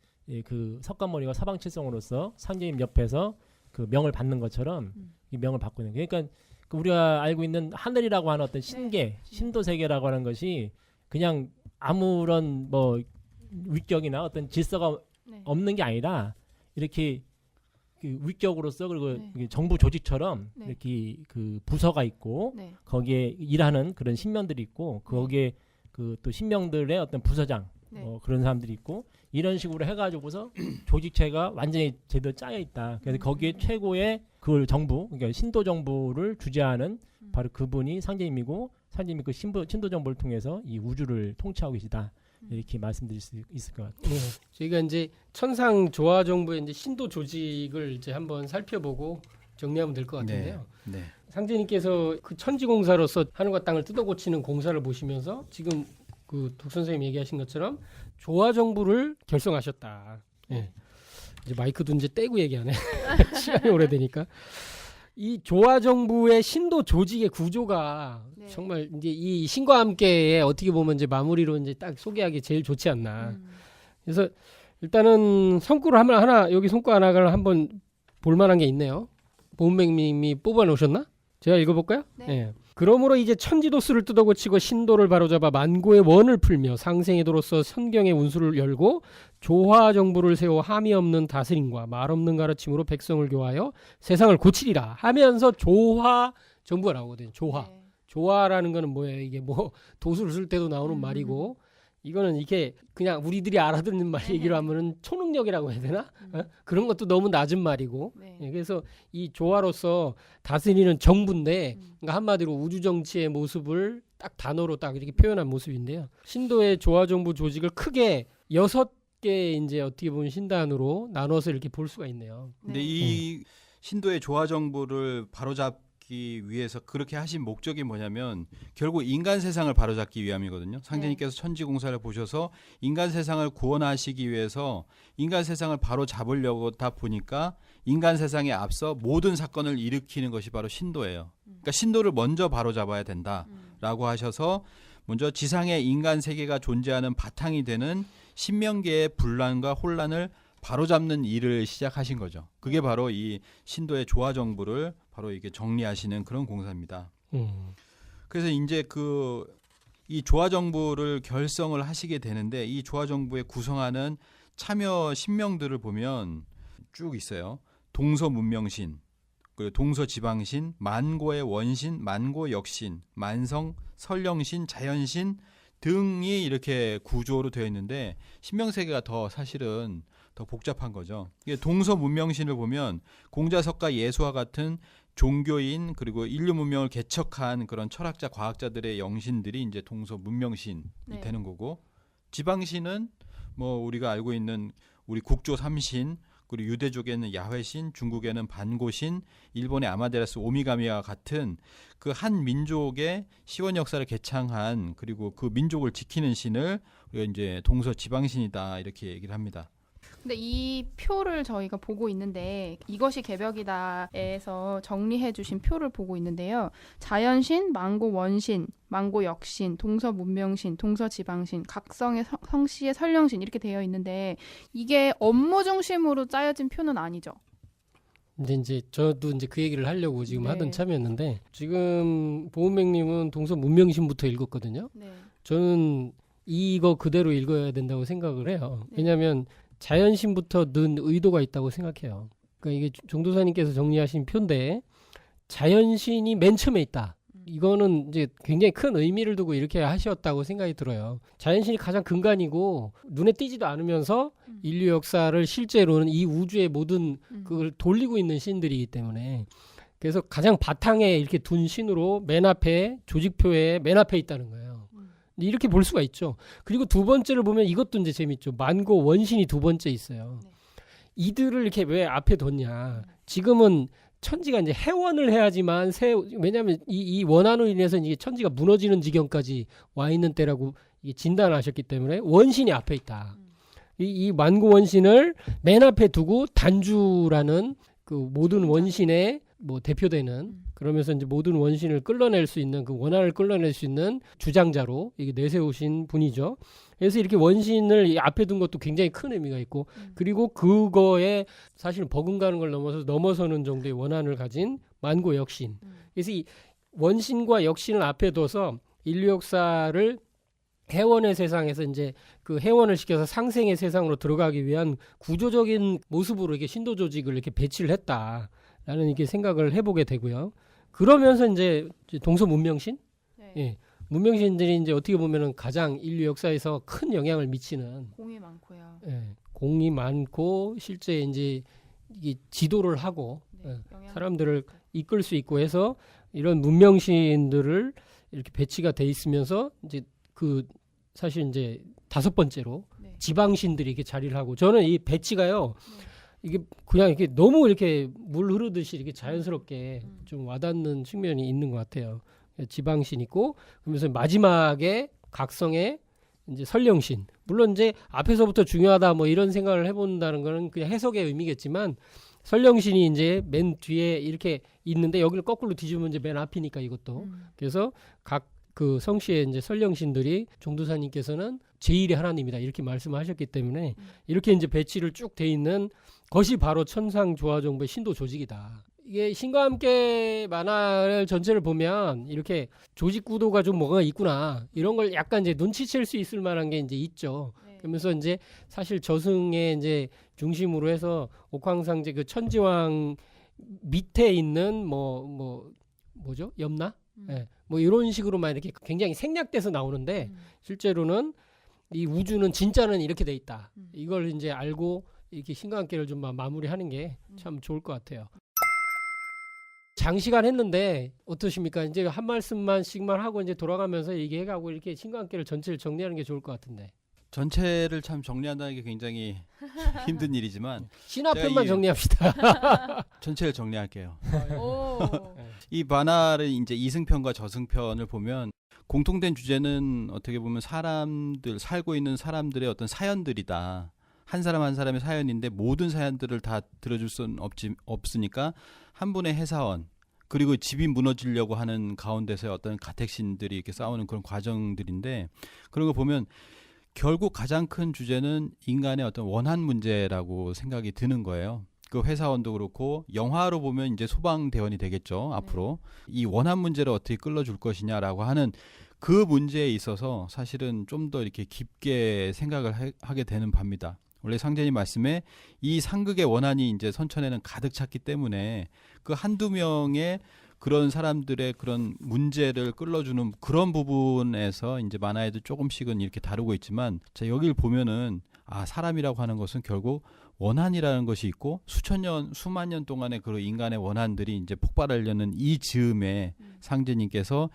그 석가모니가 서방칠성으로서 상제님 옆에서 그 명을 받는 것처럼 이 명을 받고 있는 거예요. 그러니까 우리가 알고 있는 하늘이라고 하는 어떤 신계, 신도세계라고 하는 것이 그냥 아무런 위격이나 어떤 질서가 없는 게 아니라 이렇게 그 위격으로서 그리고 정부 조직처럼 이렇게 그 부서가 있고 거기에 일하는 그런 신명들이 있고 거기에 그 또 신명들의 어떤 부서장 그런 사람들이 있고 이런 식으로 해가지고서 조직체가 완전히 제대로 짜여 있다. 그래서 거기에 최고의 그 정부, 그러니까 신도 정부를 주재하는 바로 그분이 상제님이고 상제님이 그 신도 정부를 통해서 이 우주를 통치하고 계시다. 이렇게 말씀드릴 수 있을 것 같아요. 저희가 이제 천상 조화 정부의 이제 신도 조직을 이제 한번 살펴보고 정리하면 될 것 같은데요. 네. 상제님께서 그 천지공사로서 하늘과 땅을 뜯어고치는 공사를 보시면서 지금 그 독 선생님 얘기하신 것처럼 조화 정부를 결성하셨다. 예. 이제 마이크도 이제 떼고 얘기하네. 시간이 오래되니까. 이 조화 정부의 신도 조직의 구조가 정말 이제 이 신과 함께의 어떻게 보면 이제 마무리로 이제 딱 소개하기 제일 좋지 않나. 그래서 일단은 성구를 하나 여기 성구 하나를 한번 볼 만한 게 있네요. 보은백님이 뽑아놓으셨나? 제가 읽어볼까요? 네. 예. 그러므로 이제 천지도수를 뜯어고치고 신도를 바로잡아 만고의 원을 풀며 상생의 도로서 선경의 운수를 열고 조화정부를 세워 함이 없는 다스림과 말 없는 가르침으로 백성을 교하여 세상을 고치리라 하면서 조화정부가 나오거든요. 조화. 네. 조화라는 거는 뭐예요? 이게 뭐 도수를 쓸 때도 나오는 말이고 이거는 이게 그냥 우리들이 알아듣는 말 얘기로 하면은 초능력이라고 해야 되나? 그런 것도 너무 낮은 말이고. 네. 예, 그래서 이 조화로서 다스리는 정부인데 그러니까 한마디로 우주 정치의 모습을 딱 단어로 딱 이렇게 표현한 모습인데요. 신도의 조화 정부 조직을 크게 6개 이제 어떻게 보면 신단으로 나눠서 이렇게 볼 수가 있네요. 근데 네. 이 신도의 조화 정부를 바로잡기 위해서 그렇게 하신 목적이 뭐냐면 결국 인간 세상을 바로잡기 위함이거든요. 상제님께서 천지공사를 보셔서 인간 세상을 구원하시기 위해서 인간 세상을 바로잡으려고 다 보니까 인간 세상에 앞서 모든 사건을 일으키는 것이 바로 신도예요. 그러니까 신도를 먼저 바로잡아야 된다라고 하셔서 먼저 지상에 인간 세계가 존재하는 바탕이 되는 신명계의 분란과 혼란을 바로잡는 일을 시작하신 거죠. 그게 바로 이 신도의 조화 정부를 바로 이게 정리하시는 그런 공사입니다. 그래서 이제 이 조화 정부를 결성을 하시게 되는데 이 조화 정부에 구성하는 참여 신명들을 보면 쭉 있어요. 동서 문명신, 그리고 동서 지방신, 만고의 원신, 만고 역신, 만성, 설령신, 자연신 등이 이렇게 구조로 되어 있는데 신명세계가 더 사실은 더 복잡한 거죠. 이게 동서 문명신을 보면 공자석과 예수와 같은 종교인 그리고 인류 문명을 개척한 그런 철학자 과학자들의 영신들이 이제 동서 문명신이 되는 거고, 지방신은 뭐 우리가 알고 있는 우리 국조 삼신, 그리고 유대족에는 야훼신, 중국에는 반고신, 일본의 아마테라스 오미가미와 같은 그 한 민족의 시원 역사를 개창한 그리고 그 민족을 지키는 신을 우리가 이제 동서 지방신이다 이렇게 얘기를 합니다. 근데 이 표를 저희가 보고 있는데 이것이 개벽이다에서 정리해 주신 표를 보고 있는데요. 자연신, 만고 원신, 만고 역신, 동서 문명신, 동서 지방신, 각성의 성씨의 설령신 이렇게 되어 있는데 이게 업무 중심으로 짜여진 표는 아니죠. 근데 이제 저도 이제 그 얘기를 하려고 지금 네. 하던 참이었는데 지금 보은백님은 동서 문명신부터 읽었거든요. 네. 저는 이거 그대로 읽어야 된다고 생각을 해요. 네. 왜냐하면 자연신부터 는 의도가 있다고 생각해요. 그러니까 이게 종도사님께서 정리하신 표인데 자연신이 맨 처음에 있다. 이거는 이제 굉장히 큰 의미를 두고 이렇게 하셨다고 생각이 들어요. 자연신이 가장 근간이고 눈에 띄지도 않으면서 인류 역사를 실제로는 이 우주의 모든 그걸 돌리고 있는 신들이기 때문에 그래서 가장 바탕에 이렇게 둔 신으로 맨 앞에 조직표에 맨 앞에 있다는 거예요. 이렇게 볼 수가 있죠. 그리고 두 번째를 보면 이것도 이제 재밌죠. 만고 원신이 두 번째 있어요. 네. 이들을 이렇게 왜 앞에 뒀냐. 지금은 천지가 이제 해원을 해야지만 왜냐하면 이 원한으로 인해서 이제 천지가 무너지는 지경까지 와 있는 때라고 이게 진단하셨기 때문에 원신이 앞에 있다. 이 만고 원신을 맨 앞에 두고 단주라는 그 모든 원신의 뭐 대표되는 그러면서 이제 모든 원신을 끌어낼 수 있는 그 원한을 끌어낼 수 있는 주장자로 이게 내세우신 분이죠. 그래서 이렇게 원신을 이 앞에 둔 것도 굉장히 큰 의미가 있고 그리고 그거에 사실 버금가는 걸 넘어서는 정도의 원한을 가진 만고 역신. 그래서 이 원신과 역신을 앞에 둬서 인류 역사를 해원의 세상에서 이제 그 해원을 시켜서 상생의 세상으로 들어가기 위한 구조적인 모습으로 이렇게 신도 조직을 이렇게 배치를 했다라는 이렇게 생각을 해보게 되고요. 그러면서 이제 동서 문명신, 네. 예, 문명신들이 이제 어떻게 보면은 가장 인류 역사에서 큰 영향을 미치는 공이 많고요. 예, 공이 많고 실제 이제 이게 지도를 하고 네. 사람들을 이끌 수 있고 해서 이런 문명신들을 이렇게 배치가 돼 있으면서 이제 그 사실 이제 다섯 번째로 네. 지방신들이 이렇게 자리를 하고 저는 이 배치가요. 이게 그냥 이렇게 너무 이렇게 물 흐르듯이 이렇게 자연스럽게 좀 와닿는 측면이 있는 것 같아요. 지방신 있고 그러면서 마지막에 각성의 이제 설령신. 물론 이제 앞에서부터 중요하다 뭐 이런 생각을 해본다는 거는 그냥 해석의 의미겠지만 설령신이 이제 맨 뒤에 이렇게 있는데 여기를 거꾸로 뒤집으면 이제 맨 앞이니까 이것도. 그래서 각 그 성씨의 이제 설령신들이 종도사님께서는 제1의 하나님이다 이렇게 말씀하셨기 때문에 이렇게 이제 배치를 쭉 돼 있는 것이 바로 천상조화정부의 신도 조직이다. 이게 신과 함께 만화를 전체를 보면 이렇게 조직 구도가 좀 뭐가 있구나 이런 걸 약간 이제 눈치챌 수 있을 만한 게 이제 있죠. 네. 그러면서 이제 사실 저승의 이제 중심으로 해서 옥황상제 그 천지왕 밑에 있는 뭐죠? 염라? 예. 뭐 이런 식으로만 이렇게 굉장히 생략돼서 나오는데 실제로는 이 우주는 진짜는 이렇게 돼 있다. 이걸 이제 알고 이렇게 신과 함께를 좀 마무리하는 게 참 좋을 것 같아요. 장시간 했는데 어떠십니까? 이제 한 말씀만씩만 하고 이제 돌아가면서 얘기해가고 이렇게 신과 함께를 전체를 정리하는 게 좋을 것 같은데. 전체를 참 정리한다는 게 굉장히 힘든 일이지만 신화편만 정리합시다. 전체를 정리할게요. 오. 이 만화를 이제 이승편과 저승편을 보면 공통된 주제는 어떻게 보면 사람들 살고 있는 사람들의 어떤 사연들이다. 한 사람 한 사람의 사연인데 모든 사연들을 다 들어줄 수는 없으니까 한 분의 해사원 그리고 집이 무너지려고 하는 가운데서의 어떤 가택신들이 이렇게 싸우는 그런 과정들인데 그런 거 보면 결국 가장 큰 주제는 인간의 어떤 원한 문제라고 생각이 드는 거예요. 그 회사원도 그렇고 영화로 보면 이제 소방대원이 되겠죠. 앞으로 이 원한 문제를 어떻게 끌어줄 것이냐라고 하는 그 문제에 있어서 사실은 좀 더 이렇게 깊게 생각을 하게 되는 바입니다. 원래 상제님 말씀에 이 상극의 원한이 이제 선천에는 가득 찼기 때문에 그 한두 명의 그런 사람들의 그런 문제를 끌어주는 그런 부분에서 이제 만화에도 조금씩은 이렇게 다루고 있지만 자, 여기를 보면은 사람이라고 하는 것은 결국 원한이라는 것이 있고 수만 년 동안의 그 인간의 원한들이 이제 폭발하려는 이 즈음에 상제님께서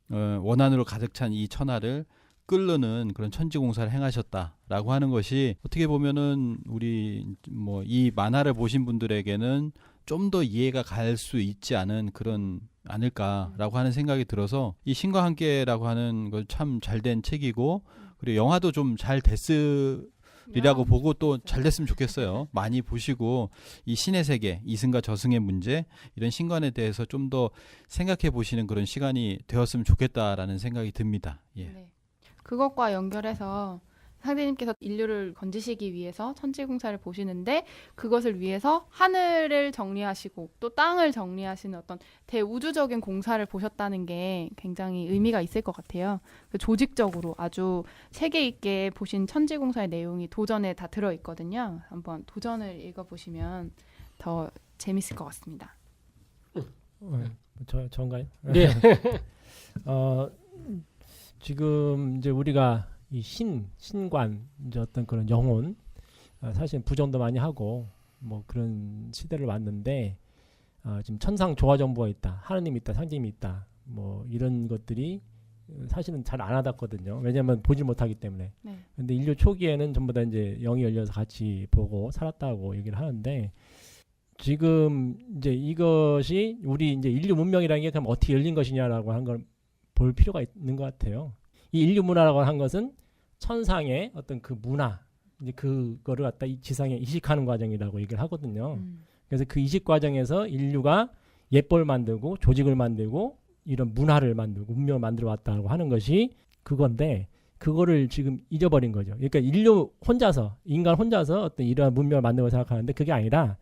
원한으로 가득 찬 이 천하를 끓는 그런 천지공사를 행하셨다라고 하는 것이 어떻게 보면은 우리 뭐 이 만화를 보신 분들에게는 좀 더 이해가 갈 수 있지 않은 그런 않을까라고 하는 생각이 들어서 이 신과 함께라고 하는 거 참 잘 된 책이고 그리고 영화도 좀 잘 됐으리라고 보고 또 잘 됐으면 좋겠어요. 많이 보시고 이 신의 세계, 이승과 저승의 문제 이런 신관에 대해서 좀 더 생각해 보시는 그런 시간이 되었으면 좋겠다라는 생각이 듭니다. 예. 네. 그것과 연결해서 상대님께서 인류를 건지시기 위해서 천지공사를 보시는데 그것을 위해서 하늘을 정리하시고 또 땅을 정리하시는 어떤 대우주적인 공사를 보셨다는 게 굉장히 의미가 있을 것 같아요. 조직적으로 아주 세계 있게 보신 천지공사의 내용이 도전에 다 들어있거든요. 한번 도전을 읽어보시면 더 재밌을 것 같습니다. 저인가요? 네. 지금 이제 우리가 이 신관 이제 어떤 그런 영혼 사실 부정도 많이 하고 뭐 그런 시대를 왔는데 지금 천상 조화 정보가 있다, 하느님이 있다, 상징이 있다, 뭐 이런 것들이 사실은 잘 안 와닿거든요. 왜냐하면 보지 못하기 때문에. 네. 근데 인류 초기에는 전부 다 이제 영이 열려서 같이 보고 살았다고 얘기를 하는데 지금 이제 이것이 우리 이제 인류 문명이라는 게 그럼 어떻게 열린 것이냐라고 한 걸 볼 필요가 있는 것 같아요. 이 인류 문화라고 한 것은 천상의 어떤 그 문화, 이제 그거를 갖다 이 지상에 이식하는 과정이라고 얘기를 하거든요. 그래서 그 이식 과정에서 인류가 예법을 만들고 조직을 만들고 이런 문화를 만들고 문명을 만들어 왔다고 하는 것이 그건데 그거를 지금 잊어버린 거죠. 그러니까 인류 혼자서, 인간 혼자서 어떤 이러한 문명을 만들고 생각하는데 그게 아니라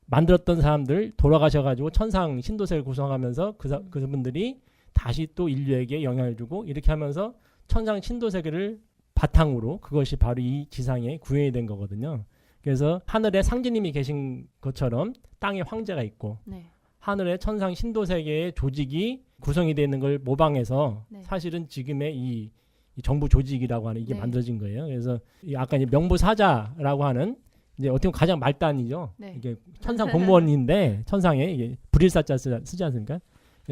만들었던 사람들 돌아가셔가지고 천상 신도세를 구성하면서 그분들이 다시 또 인류에게 영향을 주고 이렇게 하면서 천상 신도세계를 바탕으로 그것이 바로 이 지상에 구현이 된 거거든요. 그래서 하늘에 상제님이 계신 것처럼 땅에 황제가 있고 네. 하늘에 천상 신도세계의 조직이 구성이 되어 있는 걸 모방해서 네. 사실은 지금의 이 정부 조직이라고 하는 이게 네. 만들어진 거예요. 그래서 아까 이제 명부사자라고 하는 이제 어떻게 보면 가장 말단이죠. 네. 이게 천상 공무원인데 천상에 이게 불일사자 쓰지 않습니까?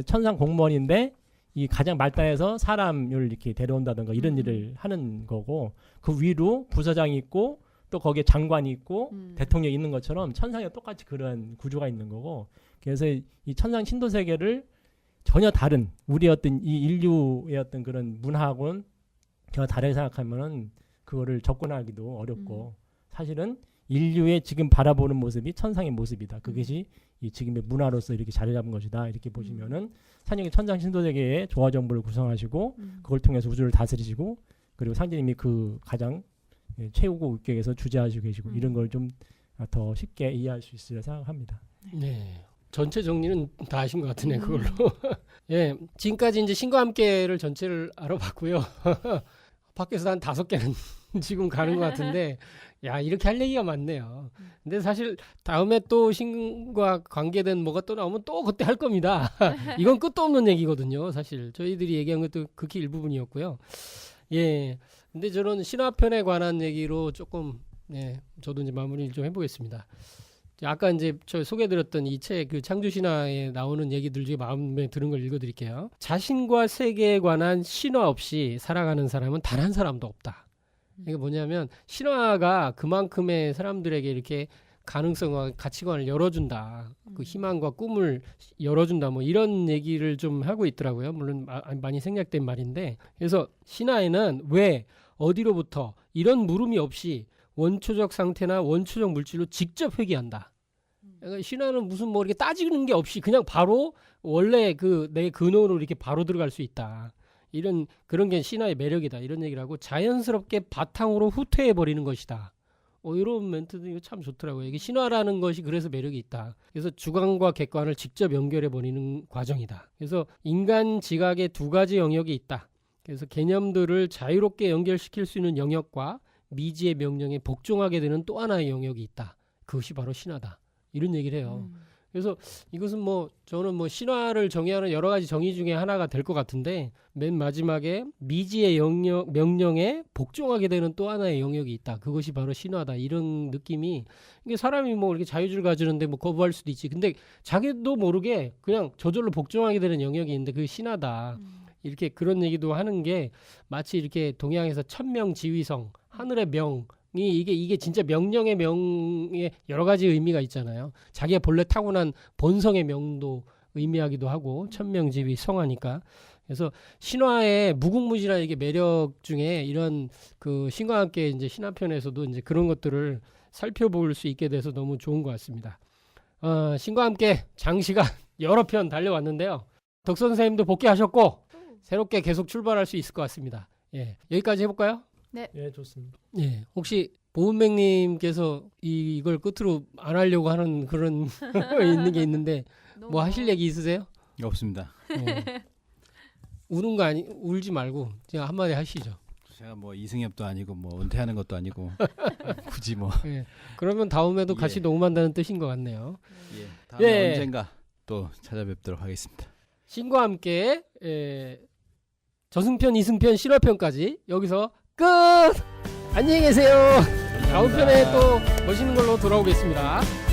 천상 공무원인데 이 가장 말단에서 사람을 이렇게 데려온다든가 이런 일을 하는 거고 그 위로 부서장이 있고 또 거기에 장관이 있고 대통령이 있는 것처럼 천상에 똑같이 그런 구조가 있는 거고 그래서 이 천상 신도 세계를 전혀 다른 우리의 어떤 이 인류의 어떤 그런 문화하고는 전혀 다르게 생각하면은 그거를 접근하기도 어렵고 사실은 인류의 지금 바라보는 모습이 천상의 모습이다. 그것이 이 지금의 문화로서 이렇게 자리 잡은 것이다. 이렇게 보시면은 산영의 천상 신도세계의 조화 정부를 구성하시고 그걸 통해서 우주를 다스리시고 그리고 상제님이 그 가장 최고 격에서 주재하시고 계시고 이런 걸 좀 더 쉽게 이해할 수 있으리라 생각합니다. 네. 전체 정리는 다 하신 것 같으네 그걸로. 예, 지금까지 이제 신과 함께를 전체를 알아봤고요. 밖에서 한 5개는 지금 가는 것 같은데, 야 이렇게 할 얘기가 많네요. 근데 사실 다음에 또 신과 관계된 뭐가 또 나오면 또 그때 할 겁니다. 이건 끝도 없는 얘기거든요. 사실 저희들이 얘기한 것도 극히 일부분이었고요. 예, 근데 저는 신화편에 관한 얘기로 조금, 예, 저도 이제 마무리를 좀 해보겠습니다. 아까 이제 저 소개드렸던 이 책 그 창조 신화에 나오는 얘기들 중에 마음에 드는 걸 읽어드릴게요. 자신과 세계에 관한 신화 없이 살아가는 사람은 단 한 사람도 없다. 이게 뭐냐면 신화가 그만큼의 사람들에게 이렇게 가능성과 가치관을 열어준다. 그 희망과 꿈을 열어준다. 뭐 이런 얘기를 좀 하고 있더라고요. 물론 많이 생략된 말인데, 그래서 신화에는 왜 어디로부터 이런 물음이 없이 원초적 상태나 원초적 물질로 직접 회귀한다. 그러니까 신화는 무슨 뭐 이렇게 따지는 게 없이 그냥 바로 원래 그 내 근원으로 이렇게 바로 들어갈 수 있다. 이런 그런 게 신화의 매력이다. 이런 얘기를 하고 자연스럽게 바탕으로 후퇴해 버리는 것이다. 이런 멘트도 이거 참 좋더라고요. 이게 신화라는 것이 그래서 매력이 있다. 그래서 주관과 객관을 직접 연결해 버리는 과정이다. 그래서 인간 지각의 2가지 영역이 있다. 그래서 개념들을 자유롭게 연결시킬 수 있는 영역과 미지의 명령에 복종하게 되는 또 하나의 영역이 있다. 그것이 바로 신화다. 이런 얘기를 해요. 그래서 이것은 뭐 저는 뭐 신화를 정의하는 여러 가지 정의 중에 하나가 될 것 같은데, 맨 마지막에 미지의 명령에 복종하게 되는 또 하나의 영역이 있다. 그것이 바로 신화다. 이런 느낌이, 이게 사람이 뭐 이렇게 자유주의를 가지는데 뭐 거부할 수도 있지. 근데 자기도 모르게 그냥 저절로 복종하게 되는 영역이 있는데 그게 신화다. 이렇게 그런 얘기도 하는 게 마치 이렇게 동양에서 천명지휘성, 하늘의 명이 이게 진짜 명령의 명에 여러 가지 의미가 있잖아요. 자기가 본래 타고난 본성의 명도 의미하기도 하고 천명지휘성하니까. 그래서 신화의 무궁무진한 이게 매력 중에 이런 그 신과 함께 이제 신화편에서도 이제 그런 것들을 살펴볼 수 있게 돼서 너무 좋은 것 같습니다. 신과 함께 장시간 여러 편 달려왔는데요. 덕 선생님도 복귀하셨고 새롭게 계속 출발할 수 있을 것 같습니다. 예, 여기까지 해볼까요? 예, 좋습니다. 예, 혹시 보은백님께서 이걸 끝으로 안 하려고 하는 그런 있는 게 있는데 뭐 하실 얘기 있으세요? 없습니다. 우는 거 울지 말고 제가 한마디 하시죠. 제가 뭐 이승엽도 아니고 뭐 은퇴하는 것도 아니고 굳이 뭐. 예, 그러면 다음에도 같이 예. 녹음한다는 뜻인 것 같네요. 예, 다음에 예. 언젠가 또 찾아뵙도록 하겠습니다. 신과 함께 저승편, 이승편, 신화편까지 여기서 끝! 안녕히 계세요. 다음 편에 또 멋있는 걸로 돌아오겠습니다.